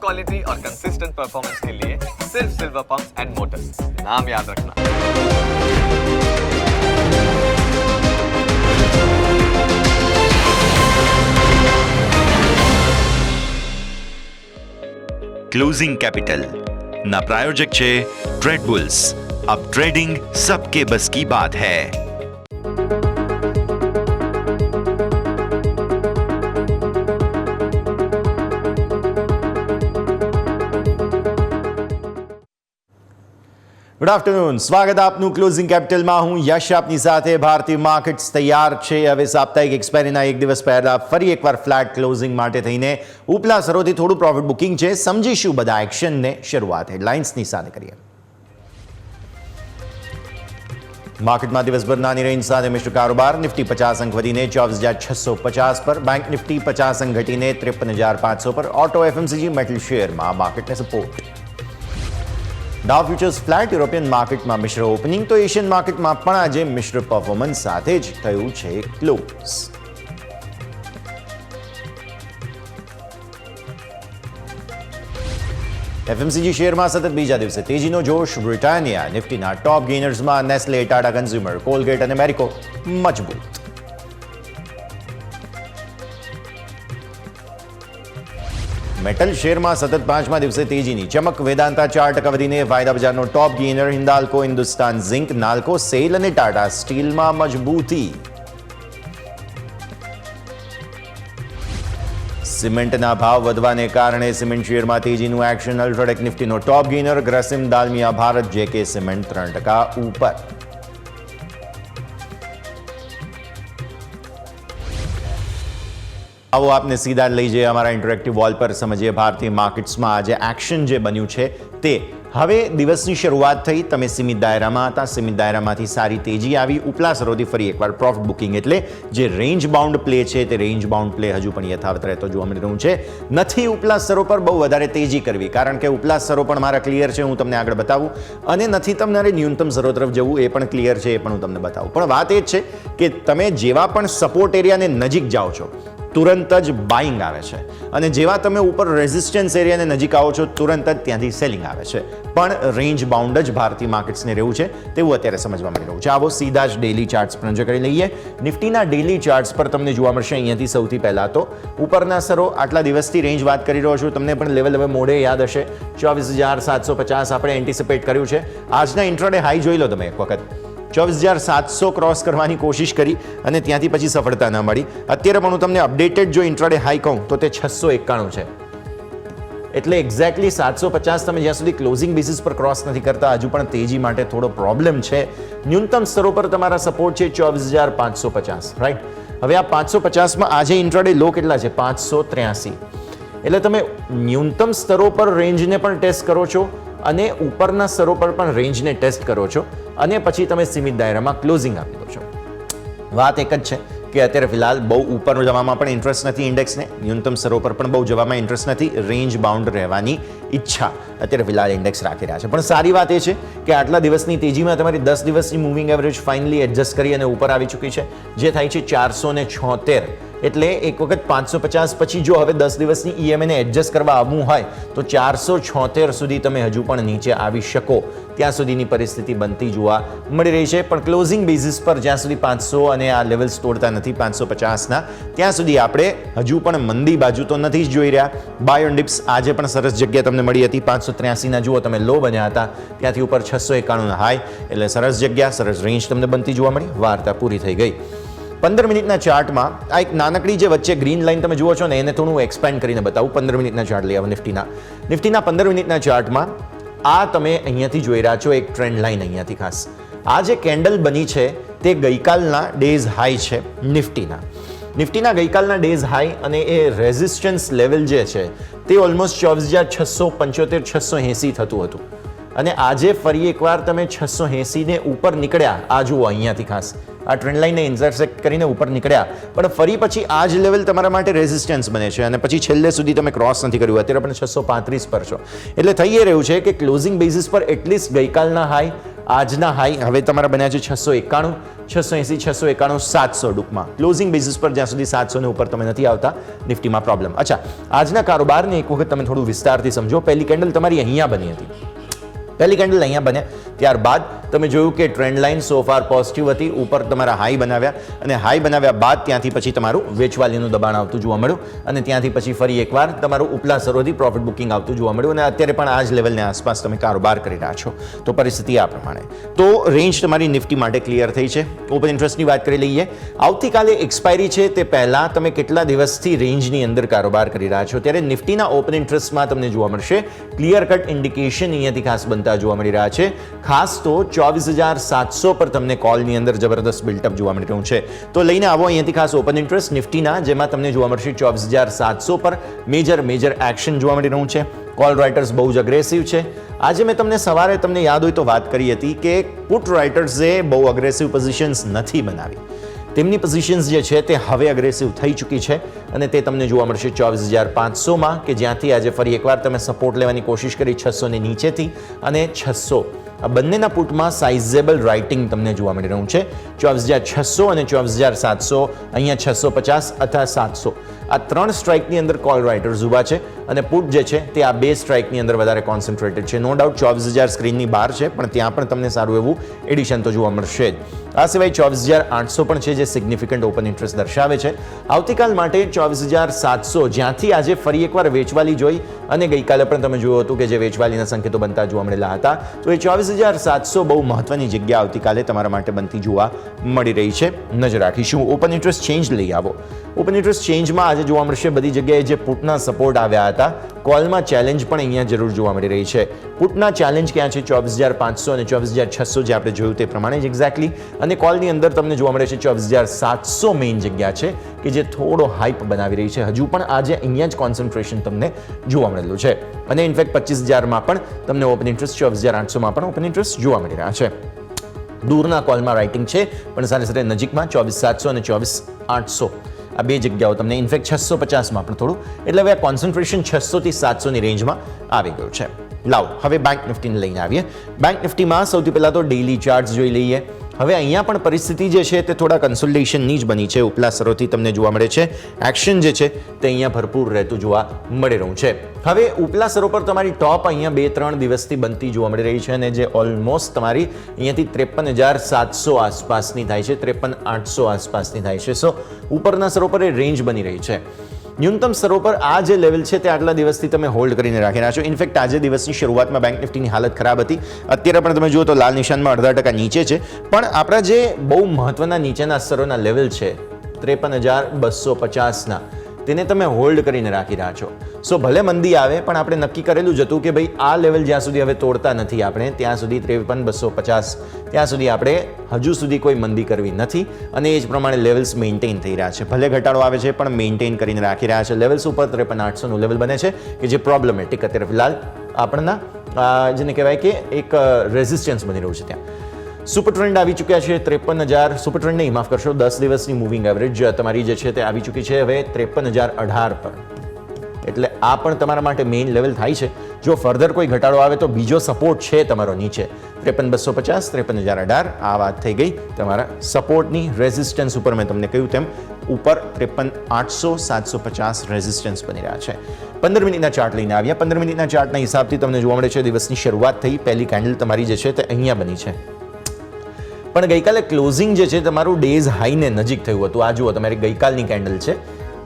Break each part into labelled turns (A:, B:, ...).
A: Quality और consistent performance के लिए सिर्फ सिल्वर पंप्स एंड मोटर्स, नाम याद रखना।
B: ક્લોઝિંગ કેપિટલ ના પ્રાયોજક છે ટ્રેડબુલ્સ. अब ट्रेडिंग सबके बस की बात है.
C: ગુડ આફ્ટરનૂન, સ્વાગત આપનું ક્લોઝિંગ કેપિટલમાં. હું યશ આપની સાથે. ભારતીય માર્કેટ્સ તૈયાર છે હવે સાપ્તાહિક એક્સપાયરીના એક દિવસ પહેલા ફરી એકવાર ફ્લેટ ક્લોઝિંગ માટે થઈને ઉપલા સરોથી થોડું પ્રોફિટ બુકિંગ છે. સમજીશું બધા એક્શનને. શરૂઆત હેડલાઇન્સની સાથે કરીએ. માર્કેટમાં દિવસભર નાની રેન્જ સાથે મિશ્ર કારોબાર. નિફ્ટી 50 અંક વધીને 24,650 પર, બેંક નિફ્ટી 50 અંક ઘટીને 53,500 પર. ઓટો, એફએમસીજી, મેટલ શેરમાં માર્કેટને સપોર્ટ. ડાઉ ફ્યુચર્સ ફ્લેટ. યુરોપિયન માર્કેટમાં મિશ્ર ઓપનિંગ તો એશિયન માર્કેટમાં પણ આજે મિશ્ર પરફોર્મન્સ સાથે જ થયું છે ક્લોઝ. એફએમસીજી શેરમાં સતત બીજા દિવસે તેજીનો જોશ. બ્રિટાનિયા નિફ્ટીના ટોપ ગેઇનર્સમાં નેસ્લે, ટાટા કન્ઝ્યુમર, કોલગેટ અને મેરિકો મજબૂત. મેટલ શેરમાં સતત પાંચમા દિવસે તેજીની ચમક. વેદાંતા 4% વધીને વાયદા બજારનો ટોપ ગેઇનર. હિન્દાલ્કો, હિન્દુસ્તાન ઝિંક, નાલ્કો, સેલ અને ટાટા સ્ટીલમાં મજબૂતી. સિમેન્ટના ભાવ વધવાને કારણે સિમેન્ટ શેરમાં તેજીનું એક્શન. અલ્ટ્રાટેક નિફ્ટીનો ટોપ ગેઇનર. ગ્રાસિમ, દાલમિયા ભારત, જેકે સિમેન્ટ 3% ઉપર. આવો આપને સીધા લઈ જઈએ અમારા ઇન્ટરેક્ટિવ વોલ પર. સમજીએ ભારતીય માર્કેટ્સમાં આજે એક્શન જે બન્યું છે તે. હવે દિવસની શરૂઆત થઈ, તમે સીમિત દાયરામાં હતા, સીમિત દાયરામાંથી સારી તેજી આવી. ઉપલા સરોથી ફરી એકવાર પ્રોફિટ બુકિંગ, એટલે જે રેન્જ બાઉન્ડ પ્લે છે તે રેન્જ બાઉન્ડ પ્લે હજુ પણ યથાવત રહેતો જોવા મળી રહ્યું છે. નથી ઉપલા સ્તરો પર બહુ વધારે તેજી કરવી, કારણ કે ઉપલા સ્તરો પણ મારા ક્લિયર છે, હું તમને આગળ બતાવું. અને નથી તમારે ન્યૂનતમ સ્તરો તરફ જવું, એ પણ ક્લિયર છે, એ પણ હું તમને બતાવું. પણ વાત એ જ છે કે તમે જેવા પણ સપોર્ટ એરિયાને નજીક જાઓ છો તુરંત જ બાઇંગ આવે છે, અને જેવા તમે ઉપર રેઝિસ્ટન્સ એરિયાને નજીક આવો છો તુરંત જ ત્યાંથી સેલિંગ આવે છે. પણ રેન્જ બાઉન્ડ જ ભારતીય માર્કેટ્સને રહેવું છે તેવું અત્યારે સમજવા મળી રહ્યું છે. આવો સીધા જ ડેલી ચાર્ટ્સ પર નજર કરી લઈએ. નિફ્ટીના ડેલી ચાર્ટ્સ પર તમને જોવા મળશે અહીંયાથી સૌથી પહેલા તો ઉપરના સરો. આટલા દિવસથી રેન્જ વાત કરી રહ્યો છું, તમને પણ લેવલ હવે મોડે યાદ હશે. 24,750 આપણે એન્ટિસિપેટ કર્યું છે. આજના ઇન્ટ્રાડે હાઈ જોઈ લો તમે એક વખત. 24,700 ક્રોસ કરવાની કોશિશ કરી અને ત્યાંથી પછી સફળતા ન મળી. અત્યારે પણ હું તમને અપડેટેડ જો ઇન્ટ્રાડે હાઈ કહું તો તે 691 છે. એટલે એક્ઝેક્ટલી 750 તમે જ્યાં સુધી ક્લોઝિંગ બેસિસ પર ક્રોસ નથી કરતા હજુ પણ તેજી માટે થોડો પ્રોબ્લેમ છે. ન્યૂનતમ સ્તરો પર તમારા સપોર્ટ છે 24,550, રાઈટ. હવે આ 550માં આજે ઇન્ટ્રાડે લો કેટલા છે? 583. એટલે તમે ન્યૂનતમ સ્તરો પર રેન્જને પણ ટેસ્ટ કરો છો અને ઉપરના સ્તરો પર પણ રેન્જને ટેસ્ટ કરો છો, અને પછી તમે સીમિત દાયરામાં ક્લોઝિંગ આપી દો છો. વાત એક જ છે કે અત્યારે ફિલહાલ બહુ ઉપર જવામાં પણ ઇન્ટરેસ્ટ નથી ઇન્ડેક્સને, ન્યૂનતમ સ્તરો પર પણ બહુ જવામાં ઇન્ટરેસ્ટ નથી. રેન્જ બાઉન્ડ રહેવાની ઈચ્છા અત્યારે ફિલહાલ ઇન્ડેક્સ રાખી રહ્યા છે. પણ સારી વાત એ છે કે આટલા દિવસની તેજીમાં તમારી 10 દિવસની મૂવિંગ એવરેજ ફાઇનલી એડજસ્ટ કરી અને ઉપર આવી ચૂકી છે, જે થાય છે 476. એટલે એક વખત 550 પછી જો હવે 10 દિવસની ઈએમઆઈને એડજસ્ટ કરવા આવવું હોય તો 476 સુધી તમે હજુ પણ નીચે આવી શકો ત્યાં સુધીની પરિસ્થિતિ બનતી જોવા મળી રહી છે. પણ ક્લોઝિંગ બેઝિસ પર જ્યાં સુધી 500 અને આ લેવલ્સ તોડતા નથી 550ના, ત્યાં સુધી આપણે હજુ પણ મંદી બાજુ તો નથી જ જોઈ રહ્યા. બાય ઓન ડિપ્સ આજે પણ સરસ જગ્યા તમને મળી હતી. 583ના જુઓ તમે લો બન્યા હતા, ત્યાંથી ઉપર 691ના હાઈ, એટલે સરસ જગ્યા, સરસ રેન્જ તમને બનતી જોવા મળી. વાર્તા પૂરી થઈ ગઈ. 15 મિનિટના ચાર્ટમાં આ એક નાનકડી જે વચ્ચે ગ્રીન લાઇન તમે જુઓ છો ને, એને થોડું એક્સપેન્ડ કરીને બતાવું. 15 મિનિટના ચાર્ટ લઈ આવો નિફ્ટીના 15 મિનિટના ચાર્ટમાં આ તમે અહીંયાથી જોઈ રહ્યા છો એક ટ્રેન્ડ લાઇન. અહીંયાથી ખાસ આ જે કેન્ડલ બની છે તે ગઈકાલના ડેઝ હાઈ છે નિફ્ટીના ગઈકાલના ડેઝ હાઈ, અને એ રેઝિસ્ટન્સ લેવલ જે છે તે ઓલમોસ્ટ 24,675-680 થતું હતું. અને આજે ફરી એકવાર તમે 680 ને ઉપર નીકળ્યા. આ જુઓ અહીંયાથી ખાસ આ ટ્રેન્ડ લાઇનને ઇન્ટરસેક્ટ કરીને ઉપર નીકળ્યા, પણ ફરી પછી આ જ લેવલ તમારા માટે રેઝિસ્ટન્સ બને છે અને પછી છેલ્લે સુધી તમે ક્રોસ નથી કર્યું. અત્યારે પણ 635 પર છો. એટલે થઈ એ રહ્યું છે કે ક્લોઝિંગ બેઝિસ પર એટલીસ્ટ ગઈકાલના હાઈ આજના હાઈ હવે તમારા બન્યા છે 691, 680, 691, 700 ટૂંકમાં ક્લોઝિંગ બેઝિસ પર જ્યાં સુધી 700 ને ઉપર તમે નથી આવતા નિફ્ટીમાં પ્રોબ્લેમ. અચ્છા, આજના કારોબારને એક વખત તમે થોડું વિસ્તારથી સમજો. પહેલી કેન્ડલ તમારી અહીંયા બની હતી, પહેલી કેન્ડલ અહીંયા બન્યા, ત્યારબાદ તમે જોયું કે ટ્રેન્ડ લાઇન સો ફાર પોઝિટિવ હતી, ઉપર તમારા હાઈ બનાવ્યા અને હાઈ બનાવ્યા બાદ ત્યાંથી પછી તમારું વેચવાલીનું દબાણ આવતું જોવા મળ્યું અને ત્યાંથી પછી ફરી એકવાર તમારું ઉપલા સરોથી પ્રોફિટ બુકિંગ આવતું જોવા મળ્યું અને અત્યારે પણ આ જ લેવલની આસપાસ તમે કારોબાર કરી રહ્યા છો. તો પરિસ્થિતિ આ પ્રમાણે. તો રેન્જ તમારી નિફ્ટી માટે ક્લિયર થઈ છે. ઓપન ઇન્ટરેસ્ટની વાત કરી લઈએ. આવતીકાલે એક્સપાયરી છે તે પહેલાં તમે કેટલા દિવસથી રેન્જની અંદર કારોબાર કરી રહ્યા છો, ત્યારે નિફ્ટીના ઓપન ઇન્ટરેસ્ટમાં તમને જોવા મળશે ક્લિયર કટ ઇન્ડિકેશન અહીંયાથી ખાસ બનતા જોવા મળી રહ્યા છે. ખાસ તો 24,700 પર તમને કોલની અંદર જબરદસ્ત બિલ્ટઅપ જોવા મળી રહ્યું છે. તો લઈને આવો અહીંયાથી ખાસ ઓપન ઇન્ટરેસ્ટ નિફ્ટીના, જેમાં તમને જોવા મળશે 24,700 પર મેજર એક્શન જોવા મળી રહ્યું છે. કોલ રાઇટર્સ બહુ જ અગ્રેસિવ છે. આજે મેં તમને સવારે તમને યાદ હોય તો વાત કરી હતી કે પુટ રાઇટર્સે બહુ અગ્રેસિવ પોઝિશન્સ નથી બનાવી. તેમની પોઝિશન્સ જે છે તે હવે અગ્રેસિવ થઈ ચૂકી છે અને તે તમને જોવા મળશે 24,500માં, કે જ્યાંથી આજે ફરી એકવાર તમે સપોર્ટ લેવાની કોશિશ કરી 600 ની નીચેથી અને 600. આ બંનેના પુટમાં સાઇઝેબલ રાઇટિંગ તમને જોવા મળી રહ્યું છે. 24,600 અને 24,700, અહીંયા 650 અથવા 700, આ ત્રણ સ્ટ્રાઇકની અંદર કોલ રાઇટર્સ ઊભા છે અને પુટ જે છે તે આ બે સ્ટ્રાઇકની અંદર વધારે કોન્સન્ટ્રેટેડ છે. નો ડાઉટ 24,000 સ્ક્રીનની બહાર છે, પણ ત્યાં પણ તમને સારું એવું એડિશન તો જોવા મળશે જ. આ સિવાય 24,800 પણ છે, જે સિગ્નિફિકન્ટ ઓપન ઇન્ટરેસ્ટ દર્શાવે છે. આવતીકાલ માટે 24,700, જ્યાંથી આજે ફરી એકવાર વેચવાલી જોઈ અને ગઈકાલે પણ તમે જોયું હતું કે જે વેચવાલીના સંકેતો બનતા જોવા મળેલા હતા. તો એ 24,700 બહુ મહત્વની જગ્યા આવતીકાલે તમારા માટે બનતી જોવા મળી રહી છે. નજર રાખીશું. ઓપન ઇન્ટરેસ્ટ ચેન્જ લઈ આવો. ઓપન ઇન્ટરેસ્ટ ચેન્જમાં આજે જોવા મળશે બધી જગ્યાએ જે પુટના સપોર્ટ આવ્યા હતા, કોલમાં ચેલેન્જ પણ અહીંયા જરૂર જોવા મળી રહી છે. પુટના ચેલેન્જ ક્યાં છે? 24,500 અને 24,600, જે આપણે જોયું તે પ્રમાણે જ એક્ઝેક્ટલી. અને કોલની અંદર તમને જોવા મળે છે 24,700 મેઇન જગ્યા છે કે જે થોડો હાઇપ બનાવી રહી છે. હજુ પણ આજે અહીંયા જ કોન્સન્ટ્રેશન તમને જોવા મળેલું છે અને ઇનફેક્ટ 25,000માં પણ તમને ઓપન ઇન્ટરેસ્ટ, 24,800માં પણ ઓપન ઇન્ટરેસ્ટ જોવા મળી રહ્યા છે. દૂરના કોલમાં રાઇટિંગ છે, પણ સાથે સાથે નજીકમાં 24,700 અને 24,800 આ બે જગ્યાઓ તમને ઇનફેક્ટ 650માં પણ થોડું, એટલે હવે આ કોન્સન્ટ્રેશન 600 થી 700ની રેન્જમાં આવી ગયું છે. લાવ હવે બેંક નિફ્ટીને લઈને આવીએ. બેંક નિફ્ટીમાં સૌથી પહેલાં તો ડેઇલી ચાર્ટ્સ જોઈ લઈએ. હવે અહીંયા પણ પરિસ્થિતિ જે છે તે થોડા કન્સોલિડેશનની જ બની છે. ઉપલા સ્તરોથી તમને જોવા મળે છે એક્શન જે છે તે અહીંયા ભરપૂર રહેતું જોવા મળી રહ્યું છે. હવે ઉપલા સ્તરો પર તમારી ટોપ અહીંયા 2-3 દિવસથી બનતી જોવા મળી રહી છે અને જે ઓલમોસ્ટ તમારી અહીંયાથી 53,700 આસપાસની થાય છે, 53,800 આસપાસની થાય છે. સો ઉપરના સ્તરો પર એ રેન્જ બની રહી છે. ન્યૂનતમ સ્તરો પર આ જે લેવલ છે તે આટલા દિવસથી તમે હોલ્ડ કરીને રાખી રહ્યા છો. ઇનફેક્ટ આજે દિવસની શરૂઆતમાં બેંક નિફ્ટીની હાલત ખરાબ હતી. અત્યારે પણ તમે જુઓ તો લાલ નિશાનમાં 0.5% નીચે છે, પણ આપણા જે બહુ મહત્વના નીચેના સ્તરોના લેવલ છે 53,250ના, તેને તમે હોલ્ડ કરીને રાખી રહ્યા છો. સો ભલે મંદી આવે, પણ આપણે નક્કી કરેલું જ હતું કે ભાઈ આ લેવલ જ્યાં સુધી હવે તોડતા નથી આપણે, ત્યાં સુધી 53,250, ત્યાં સુધી આપણે હજુ સુધી કોઈ મંદી કરવી નથી અને એ જ પ્રમાણે લેવલ્સ મેન્ટેન થઈ રહ્યા છે. ભલે ઘટાડો આવે છે પણ મેન્ટેન કરીને રાખી રહ્યા છે. લેવલ્સ ઉપર 53,800નું લેવલ બને છે કે જે પ્રોબ્લેમેટિક અત્યારે ફિલહાલ આપણના જેને કહેવાય કે એક રેઝિસ્ટન્સ બની રહ્યું છે. ત્યાં સુપર ટ્રેન્ડ આવી ચૂક્યા છે 53,000, સુપર ટ્રેન્ડ નહીં, માફ કરશો, 10 દિવસની મૂવિંગ એવરેજ તમારી જે છે તે આવી ચૂકી છે હવે 53,018 પર. એટલે આ પણ તમારા માટે મેઇન લેવલ થાય છે. જો ફર્ધર કોઈ ઘટાડો આવે તો બીજો સપોર્ટ છે તમારો નીચે 53,250, 53,018. આ વાત થઈ ગઈ તમારા સપોર્ટની. રેઝિસ્ટન્સ ઉપર મેં તમને કહ્યું તેમ ઉપર 53,800, 750 રેઝિસ્ટન્સ બની રહ્યા છે. 15 મિનિટના ચાર્ટ લઈને આવ્યા. 15 મિનિટના ચાર્ટના હિસાબથી તમને જોવા મળે છે દિવસની શરૂઆત થઈ, પહેલી કેન્ડલ તમારી જે છે તે અહીંયા બની છે, પણ ગઈકાલે ક્લોઝિંગ જે છે તમારું ડેઝ હાઈને નજીક થયું હતું. આ જુઓ તમારી ગઈકાલની કેન્ડલ છે.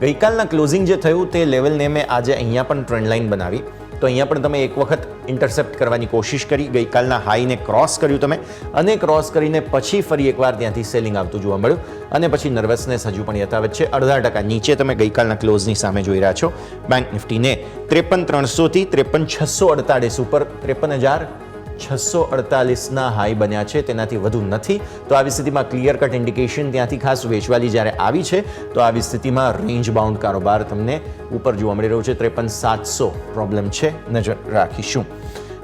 C: ગઈકાલના ક્લોઝિંગ જે થયું તે લેવલને મેં આજે અહીંયા પણ ટ્રેન્ડ લાઇન બનાવી, તો અહીંયા પણ તમે એક વખત ઇન્ટરસેપ્ટ કરવાની કોશિશ કરી. ગઈકાલના હાઈને ક્રોસ કર્યું તમે અને ક્રોસ કરીને પછી ફરી એકવાર ત્યાંથી સેલિંગ આવતું જોવા મળ્યું અને પછી નર્વસનેસ હજુ પણ યથાવત છે. 0.5% નીચે તમે ગઈકાલના ક્લોઝની સામે જોઈ રહ્યા છો બેંક નિફ્ટીને. 53,300 થી 53,648 ઉપર 53,648ના હાઈ બન્યા છે, તેનાથી વધુ નથી. તો આવી સ્થિતિમાં ક્લિયર કટ ઇન્ડિકેશન ત્યાંથી ખાસ વેચવાલી જ્યારે આવી છે તો આવી સ્થિતિમાં રેન્જ બાઉન્ડ કારોબાર તમને ઉપર જોવા મળી રહ્યો છે. 53,700 પ્રોબ્લેમ છે, નજર રાખીશું.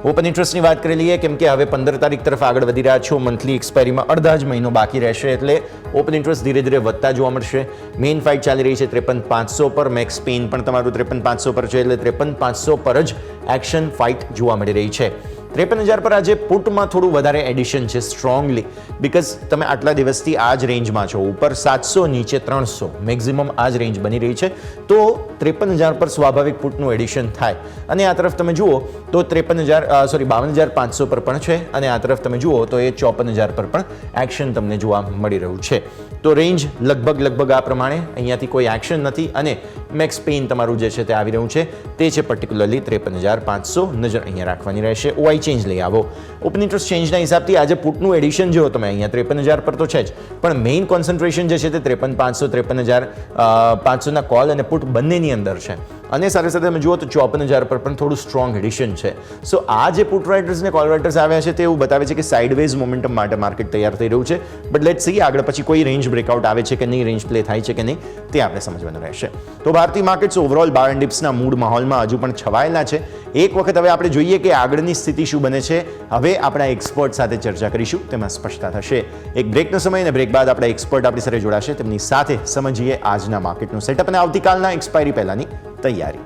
C: ઓપન ઇન્ટરેસ્ટની વાત કરી લઈએ, કેમ કે હવે 15 તારીખ તરફ આગળ વધી રહ્યા છો. મંથલી એક્સપાયરીમાં અડધા જ મહિનો બાકી રહેશે, એટલે ઓપન ઇન્ટરેસ્ટ ધીરે ધીરે વધતા જોવા મળશે. મેઇન ફાઇટ ચાલી રહી છે 53,500 પર. મેક્સ પેઇન પણ તમારું 53,500 પર છે, એટલે 53,500 પર જ એક્શન ફાઇટ જોવા મળી રહી છે. 53,000 પર આજે પુટમાં થોડું વધારે એડિશન છે સ્ટ્રોંગલી, બિકોઝ તમે આટલા દિવસથી આ જ રેન્જમાં છો, ઉપર 700 નીચે 300 મેક્સિમમ આ જ રેન્જ બની રહી છે, તો 53,000 પર સ્વાભાવિક પુટનું એડિશન થાય. અને આ તરફ તમે જુઓ તો 52,500 પર પણ છે, અને આ તરફ તમે જુઓ તો એ 54,000 પર પણ એક્શન તમને જોવા મળી રહ્યું છે. તો રેન્જ લગભગ આ પ્રમાણે, અહીંયાથી કોઈ એક્શન નથી, અને મેક્સ પેઇન તમારું જે છે તે આવી રહ્યું છે, તે છે પર્ટિક્યુલરલી 53,500. નજર અહીંયા રાખવાની રહેશે. ઓઆઈ ચેન્જ લઈ આવો. ઓપન ઇન્ટરેસ્ટ ચેન્જના હિસાબથી આજે પુટનું એડિશન જો તમે અહીંયા 53,000 પર તો છે જ, પણ મેઇન કોન્સન્ટ્રેશન જે છે તે 53,500, 53,500ના કોલ અને પુટ બંનેની અંદર છે. અને સાથે સાથે તમે જુઓ તો 54,000 પર પણ થોડું સ્ટ્રોંગ એડિશન છે. સો આ જે પુટ રાઇટર્સ ને કોલ રાઇટર્સ આવ્યા છે તે એવું બતાવે છે કે સાઇડવેઝ મોમેન્ટમ માટે માર્કેટ તૈયાર થઈ રહ્યું છે. બટ લેટ્સ સી આગળ પછી કોઈ રેન્જ બ્રેકઆઉટ આવે છે કે નહીં, રેન્જ પ્લે થાય છે કે નહીં, તે આપણે સમજવાનું રહેશે. તો ભારતીય માર્કેટ્સ ઓવરઓલ બાય એન્ડ ડિપ્સના મૂડ માહોલમાં હજુ પણ છવાયેલા છે. એક વખત હવે આપણે જોઈએ કે આગળની સ્થિતિ શું બને છે. હવે આપણા એક્સપર્ટ સાથે ચર્ચા કરીશું, તેમાં સ્પષ્ટતા થશે. એક બ્રેકનો સમય, અને બ્રેક બાદ આપણા એક્સપર્ટ આપણી સાથે જોડાશે. તેમની સાથે સમજીએ આજના માર્કેટનું સેટઅપ અને આવતીકાલના એક્સપાયરી પહેલાની તૈયારી.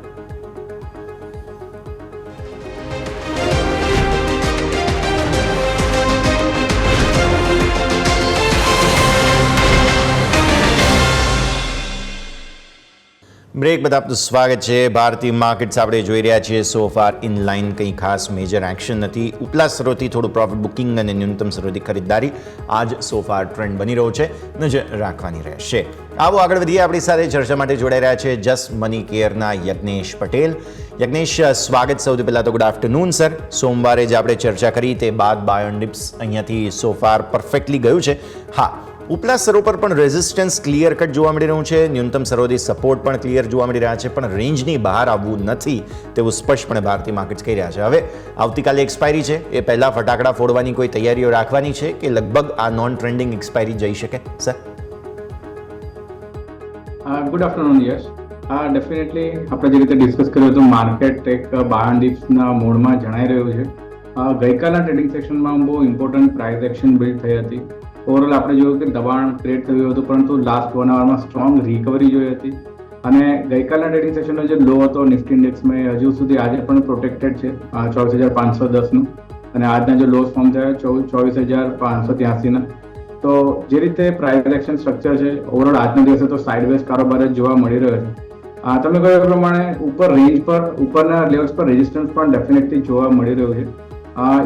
C: બ્રેક બાદ આપનું સ્વાગત છે. ભારતીય માર્કેટ્સ આપણે જોઈ રહ્યા છીએ સો ફાર ઇન લાઇન, કંઈ ખાસ મેજર એક્શન નથી. ઉપલા સ્તરોથી થોડું પ્રોફિટ બુકિંગ અને ન્યૂનતમ સ્તરોથી ખરીદદારી આજ સો ફાર ટ્રેન્ડ બની રહ્યો છે, નજર રાખવાની રહેશે. આવો આગળ વધીએ. આપણી સાથે ચર્ચા માટે જોડાઈ રહ્યા છે જસ્ટ મની કેરના યજ્ઞેશ પટેલ. યજ્ઞેશ, સ્વાગત. સૌથી પહેલાં તો ગુડ આફ્ટરનૂન સર. સોમવારે જે આપણે ચર્ચા કરી તે બાદ બાય ઓન ડિપ્સ અહીંયાથી સો ફાર પરફેક્ટલી ગયું છે. હા, ઉપલા સ્તરો પર પણ રેઝિસ્ટન્સ ક્લિયર કટ જોવા મળી રહ્યું છે, ન્યૂનતમ સ્તરોથી સપોર્ટ પણ ક્લિયર જોવા મળી રહ્યા છે, પણ રેન્જની બહાર આવવું નથી તેવું સ્પષ્ટપણે ભારતીય માર્કેટ્સ કહી રહ્યા છે. હવે આવતીકાલે એક્સપાયરી છે, એ પહેલાં ફટાકડા ફોડવાની કોઈ તૈયારીઓ રાખવાની છે કે લગભગ આ નોન ટ્રેન્ડિંગ એક્સપાયરી જઈ શકે સર?
D: ગુડ આફ્ટરનૂન યશ. ડેફિનેટલી આપણે જે રીતે ડિસ્કસ કર્યું હતું, માર્કેટ એક બાય એન્ડ ડિપ્સના મોડમાં જણાઈ રહ્યું છે. ગઈકાલના ટ્રેડિંગ સેશનમાં બહુ ઇમ્પોર્ટન્ટ પ્રાઇસ એક્શન બિલ્ડ થઈ હતી. ઓવરઓલ આપણે જોયું કે દબાણ ક્રિએટ થયું હતું, પરંતુ લાસ્ટ 1 અવરમાં સ્ટ્રોંગ રિકવરી જોઈ હતી. અને ગઈકાલના ટ્રેડિંગ સેશનનો જે લો હતો નિફ્ટી ઇન્ડેક્સમાં, હજુ સુધી આજે પણ પ્રોટેક્ટેડ છે 24,510નું, અને આજના જે લોસ ફોર્મ થયા 24,583ના. તો જે રીતે પ્રાઇસ એક્શન સ્ટ્રક્ચર છે, ઓવરઓલ આજના દિવસે તો સાઇડવેઝ કારોબાર જ જોવા મળી રહ્યો છે. તમે કહ્યું પ્રમાણે ઉપર રેન્જ પર, ઉપરના લેવલ્સ પર રેઝિસ્ટન્સ પણ ડેફિનેટલી જોવા મળી રહ્યું છે.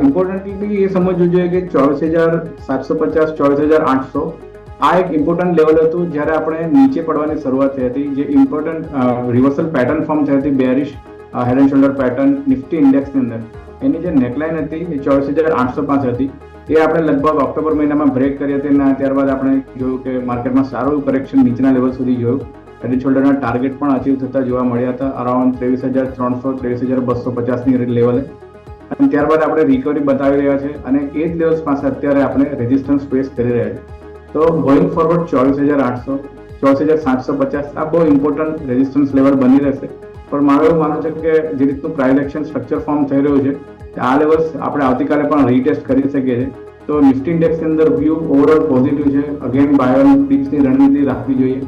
D: ઇમ્પોર્ટન્ટલી એ સમજવું જોઈએ કે 24,750, 24,800 આ એક ઇમ્પોર્ટન્ટ લેવલ હતું જ્યારે આપણે નીચે પડવાની શરૂઆત થઈ હતી. જે ઇમ્પોર્ટન્ટ રિવર્સલ પેટર્ન ફોર્મ થઈ હતી, bearish head and shoulder pattern Nifty ઇન્ડેક્સની અંદર, એની જે નેકલાઇન હતી એ 24,805 હતી. એ આપણે લગભગ ઓક્ટોબર મહિનામાં બ્રેક કરી હતી, અને ત્યારબાદ આપણે જોયું કે માર્કેટમાં સારું કરેક્શન નીચેના લેવલ સુધી જોયું. હેડ એન્ડ શોલ્ડરના ટાર્ગેટ પણ અચીવ થતા જોવા મળ્યા હતા, અરાઉન્ડ 23,300, 23,250ની લેવલે. અને ત્યારબાદ આપણે રિકવરી બતાવી રહ્યા છે, અને એ જ લેવલ્સ પાસે અત્યારે આપણે રેઝિસ્ટન્સ ફેસ કરી રહ્યા છે. તો ગોઈંગ ફોરવર્ડ 24,800, 24,750 આ બહુ ઇમ્પોર્ટન્ટ રેઝિસ્ટન્સ લેવલ બની રહેશે. પણ મારું એવું માનવું છે કે જે રીતનું પ્રાઇસ એક્શન સ્ટ્રક્ચર ફોર્મ થઈ રહ્યું છે, આ લેવલ્સ આપણે આવતીકાલે પણ રીટેસ્ટ કરી શકીએ છીએ. તો નિફ્ટી ઇન્ડેક્સની અંદર વ્યૂ ઓવરઓલ પોઝિટિવ છે. અગેન બાય ઓન ડિપ્સની રણનીતિ રાખવી જોઈએ,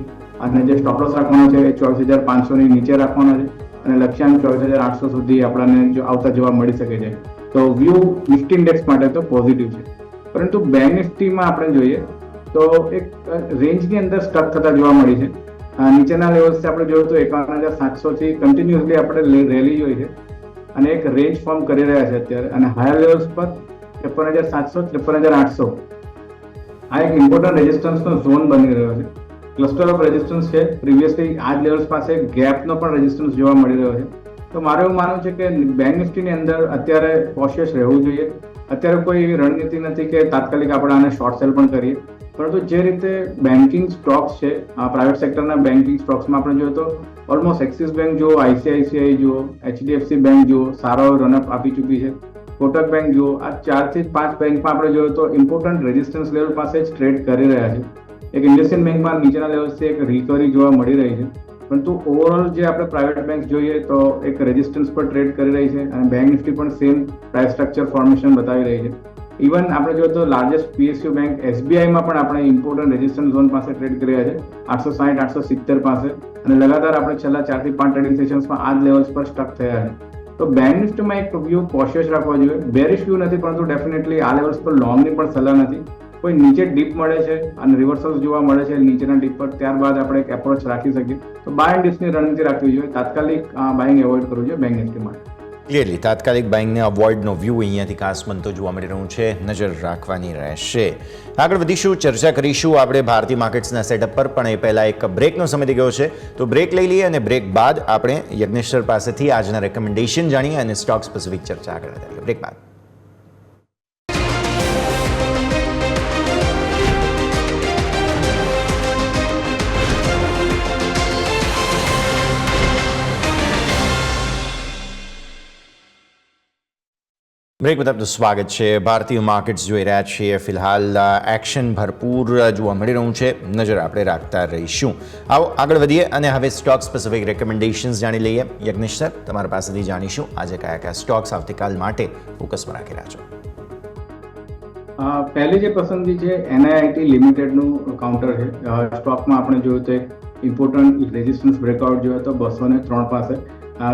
D: અને જે સ્ટોપ લોસ રાખવાનો છે એ 24,500ની નીચે રાખવાનો છે, અને લક્ષ્યાંક 24,800 સુધી આપણને આવતા જોવા મળી શકે છે. તો વ્યૂ નિફ્ટી ઇન્ડેક્સ માટે તો પોઝિટિવ છે. પરંતુ બેંક નિફ્ટીમાં આપણે જોઈએ તો એક રેન્જની અંદર સ્ટક થતા જોવા મળી છે. નીચેના લેવલ્સથી આપણે જોયું તો 51,700થી કન્ટિન્યુઅસલી આપણે રેલી જોઈ છે, અને એક રેન્જ ફોર્મ કરી રહ્યા છે અત્યારે. અને હાયર લેવલ્સ પર 53,700, 53,800 આ એક ઇમ્પોર્ટન્ટ રેઝિસ્ટન્સનો ઝોન બની રહ્યો છે. ક્લસ્ટર ઓફ રેઝિસ્ટન્સ છે. પ્રીવિયસલી આ જ લેવલ્સ પાસે ગેપનો પણ રેઝિસ્ટન્સ જોવા મળી રહ્યો છે. તો મારું એવું માનવું છે કે બેંક નિફ્ટીની અંદર અત્યારે કોશિયસ રહેવું જોઈએ. અત્યારે કોઈ એવી રણનીતિ નથી કે તાત્કાલિક આપણે આને શોર્ટ સેલ પણ કરીએ, પરંતુ જે રીતે બેન્કિંગ સ્ટોક્સ છે, પ્રાઇવેટ સેક્ટરના બેન્કિંગ સ્ટોક્સમાં આપણે જોઈએ તો ઓલમોસ્ટ એક્સિસ બેંક જુઓ, ICICI જુઓ, HDFC બેંક જુઓ, સારો રનઅપ આપી ચૂકી છે. કોટક બેંક જુઓ, આ 4 થી 5 બેંકમાં આપણે જોઈએ તો ઇમ્પોર્ટન્ટ રેઝિસ્ટન્સ લેવલ પાસે જ ટ્રેડ કરી રહ્યા છે. એક ઇન્ડસ્ઇન્ડ બેંકમાં નીચેના લેવલ્સથી એક રિકવરી જોવા મળી રહી છે, પરંતુ ઓવરઓલ જે આપણે પ્રાઇવેટ બેંક જોઈએ તો એક રેઝિસ્ટન્સ પર ટ્રેડ કરી રહી છે, અને બેંક નિફ્ટી પણ સેમ પ્રાઇસ સ્ટ્રક્ચર ફોર્મેશન બતાવી રહી છે. ઇવન આપણે જોઈએ તો લાર્જેસ્ટ PSU બેંક SBIમાં પણ આપણે ઇમ્પોર્ટન્ટ રેઝિસ્ટન્સ ઝોન પાસે ટ્રેડ કરી રહ્યા છે, 860, 870 પાસે, અને લગાતાર આપણે છેલ્લા 4 થી 5 ટ્રેડિંગ સેશન્સમાં આ જ લેવલ્સ પર સ્ટક થયા છે. તો બેંક નિફ્ટીમાં એક વ્યૂ કોશિયસ રાખવા જોઈએ. બેરિશ વ્યૂ નથી, પરંતુ ડેફિનેટલી આ લેવલ્સ પર લોંગની પણ સલાહ નથી. કોઈ નીચે ડીપ મળે છે અને રિવર્સલ્સ જોવા મળે છે નીચેના ડીપ પર, ત્યારબાદ આપણે એક એપ્રોચ રાખી શકીએ. તો બાય એન્ડ ડિપ્સની રણનીતિ રાખવી જોઈએ. તાત્કાલિક બાઇંગ એવોઇડ કરવું જોઈએ બેંક નિફ્ટી માટે.
C: ક્લિયરલી તાત્કાલિક બાઇંગને અવોઇડનો વ્યૂ અહીંયાથી ખાસ બનતો જોવા મળી રહ્યું છે, નજર રાખવાની રહેશે. આગળ વધીશું, ચર્ચા કરીશું આપણે ભારતીય માર્કેટ્સના સેટઅપ પર, પણ એ પહેલાં એક બ્રેકનો સમય થઈ ગયો છે. તો બ્રેક લઈ લઈએ અને બ્રેક બાદ આપણે યજ્ઞેશ સર પાસેથી આજના રેકમેન્ડેશન જાણીએ અને સ્ટોક સ્પેસિફિક ચર્ચા આગળ વધારીએ. બ્રેક બાદ. બ્રેક બાદ આપનું સ્વાગત છે. ભારતીય માર્કેટ્સ જોઈ રહ્યા છીએ. ફિલહાલ એક્શન ભરપૂર જોવા મળી રહ્યું છે, નજર આપણે રાખતા રહીશું. આવો આગળ વધીએ અને હવે સ્ટોક સ્પેસિફિક રેકમેન્ડેશન્સ જાણી લઈએ. યજ્ઞેશ સર, તમારા પાસેથી જાણીશું આજે કયા કયા સ્ટોક્સ આવતીકાલ માટે ફોકસમાં રાખી રહ્યા છો.
D: પહેલી જે પસંદગી છે NIIT લિમિટેડનું કાઉન્ટર છે. સ્ટોકમાં આપણે જોયું તો એક ઇમ્પોર્ટન્ટ રેઝિસ્ટન્સ બ્રેકઆઉટ જોયો તો 203 પાસે.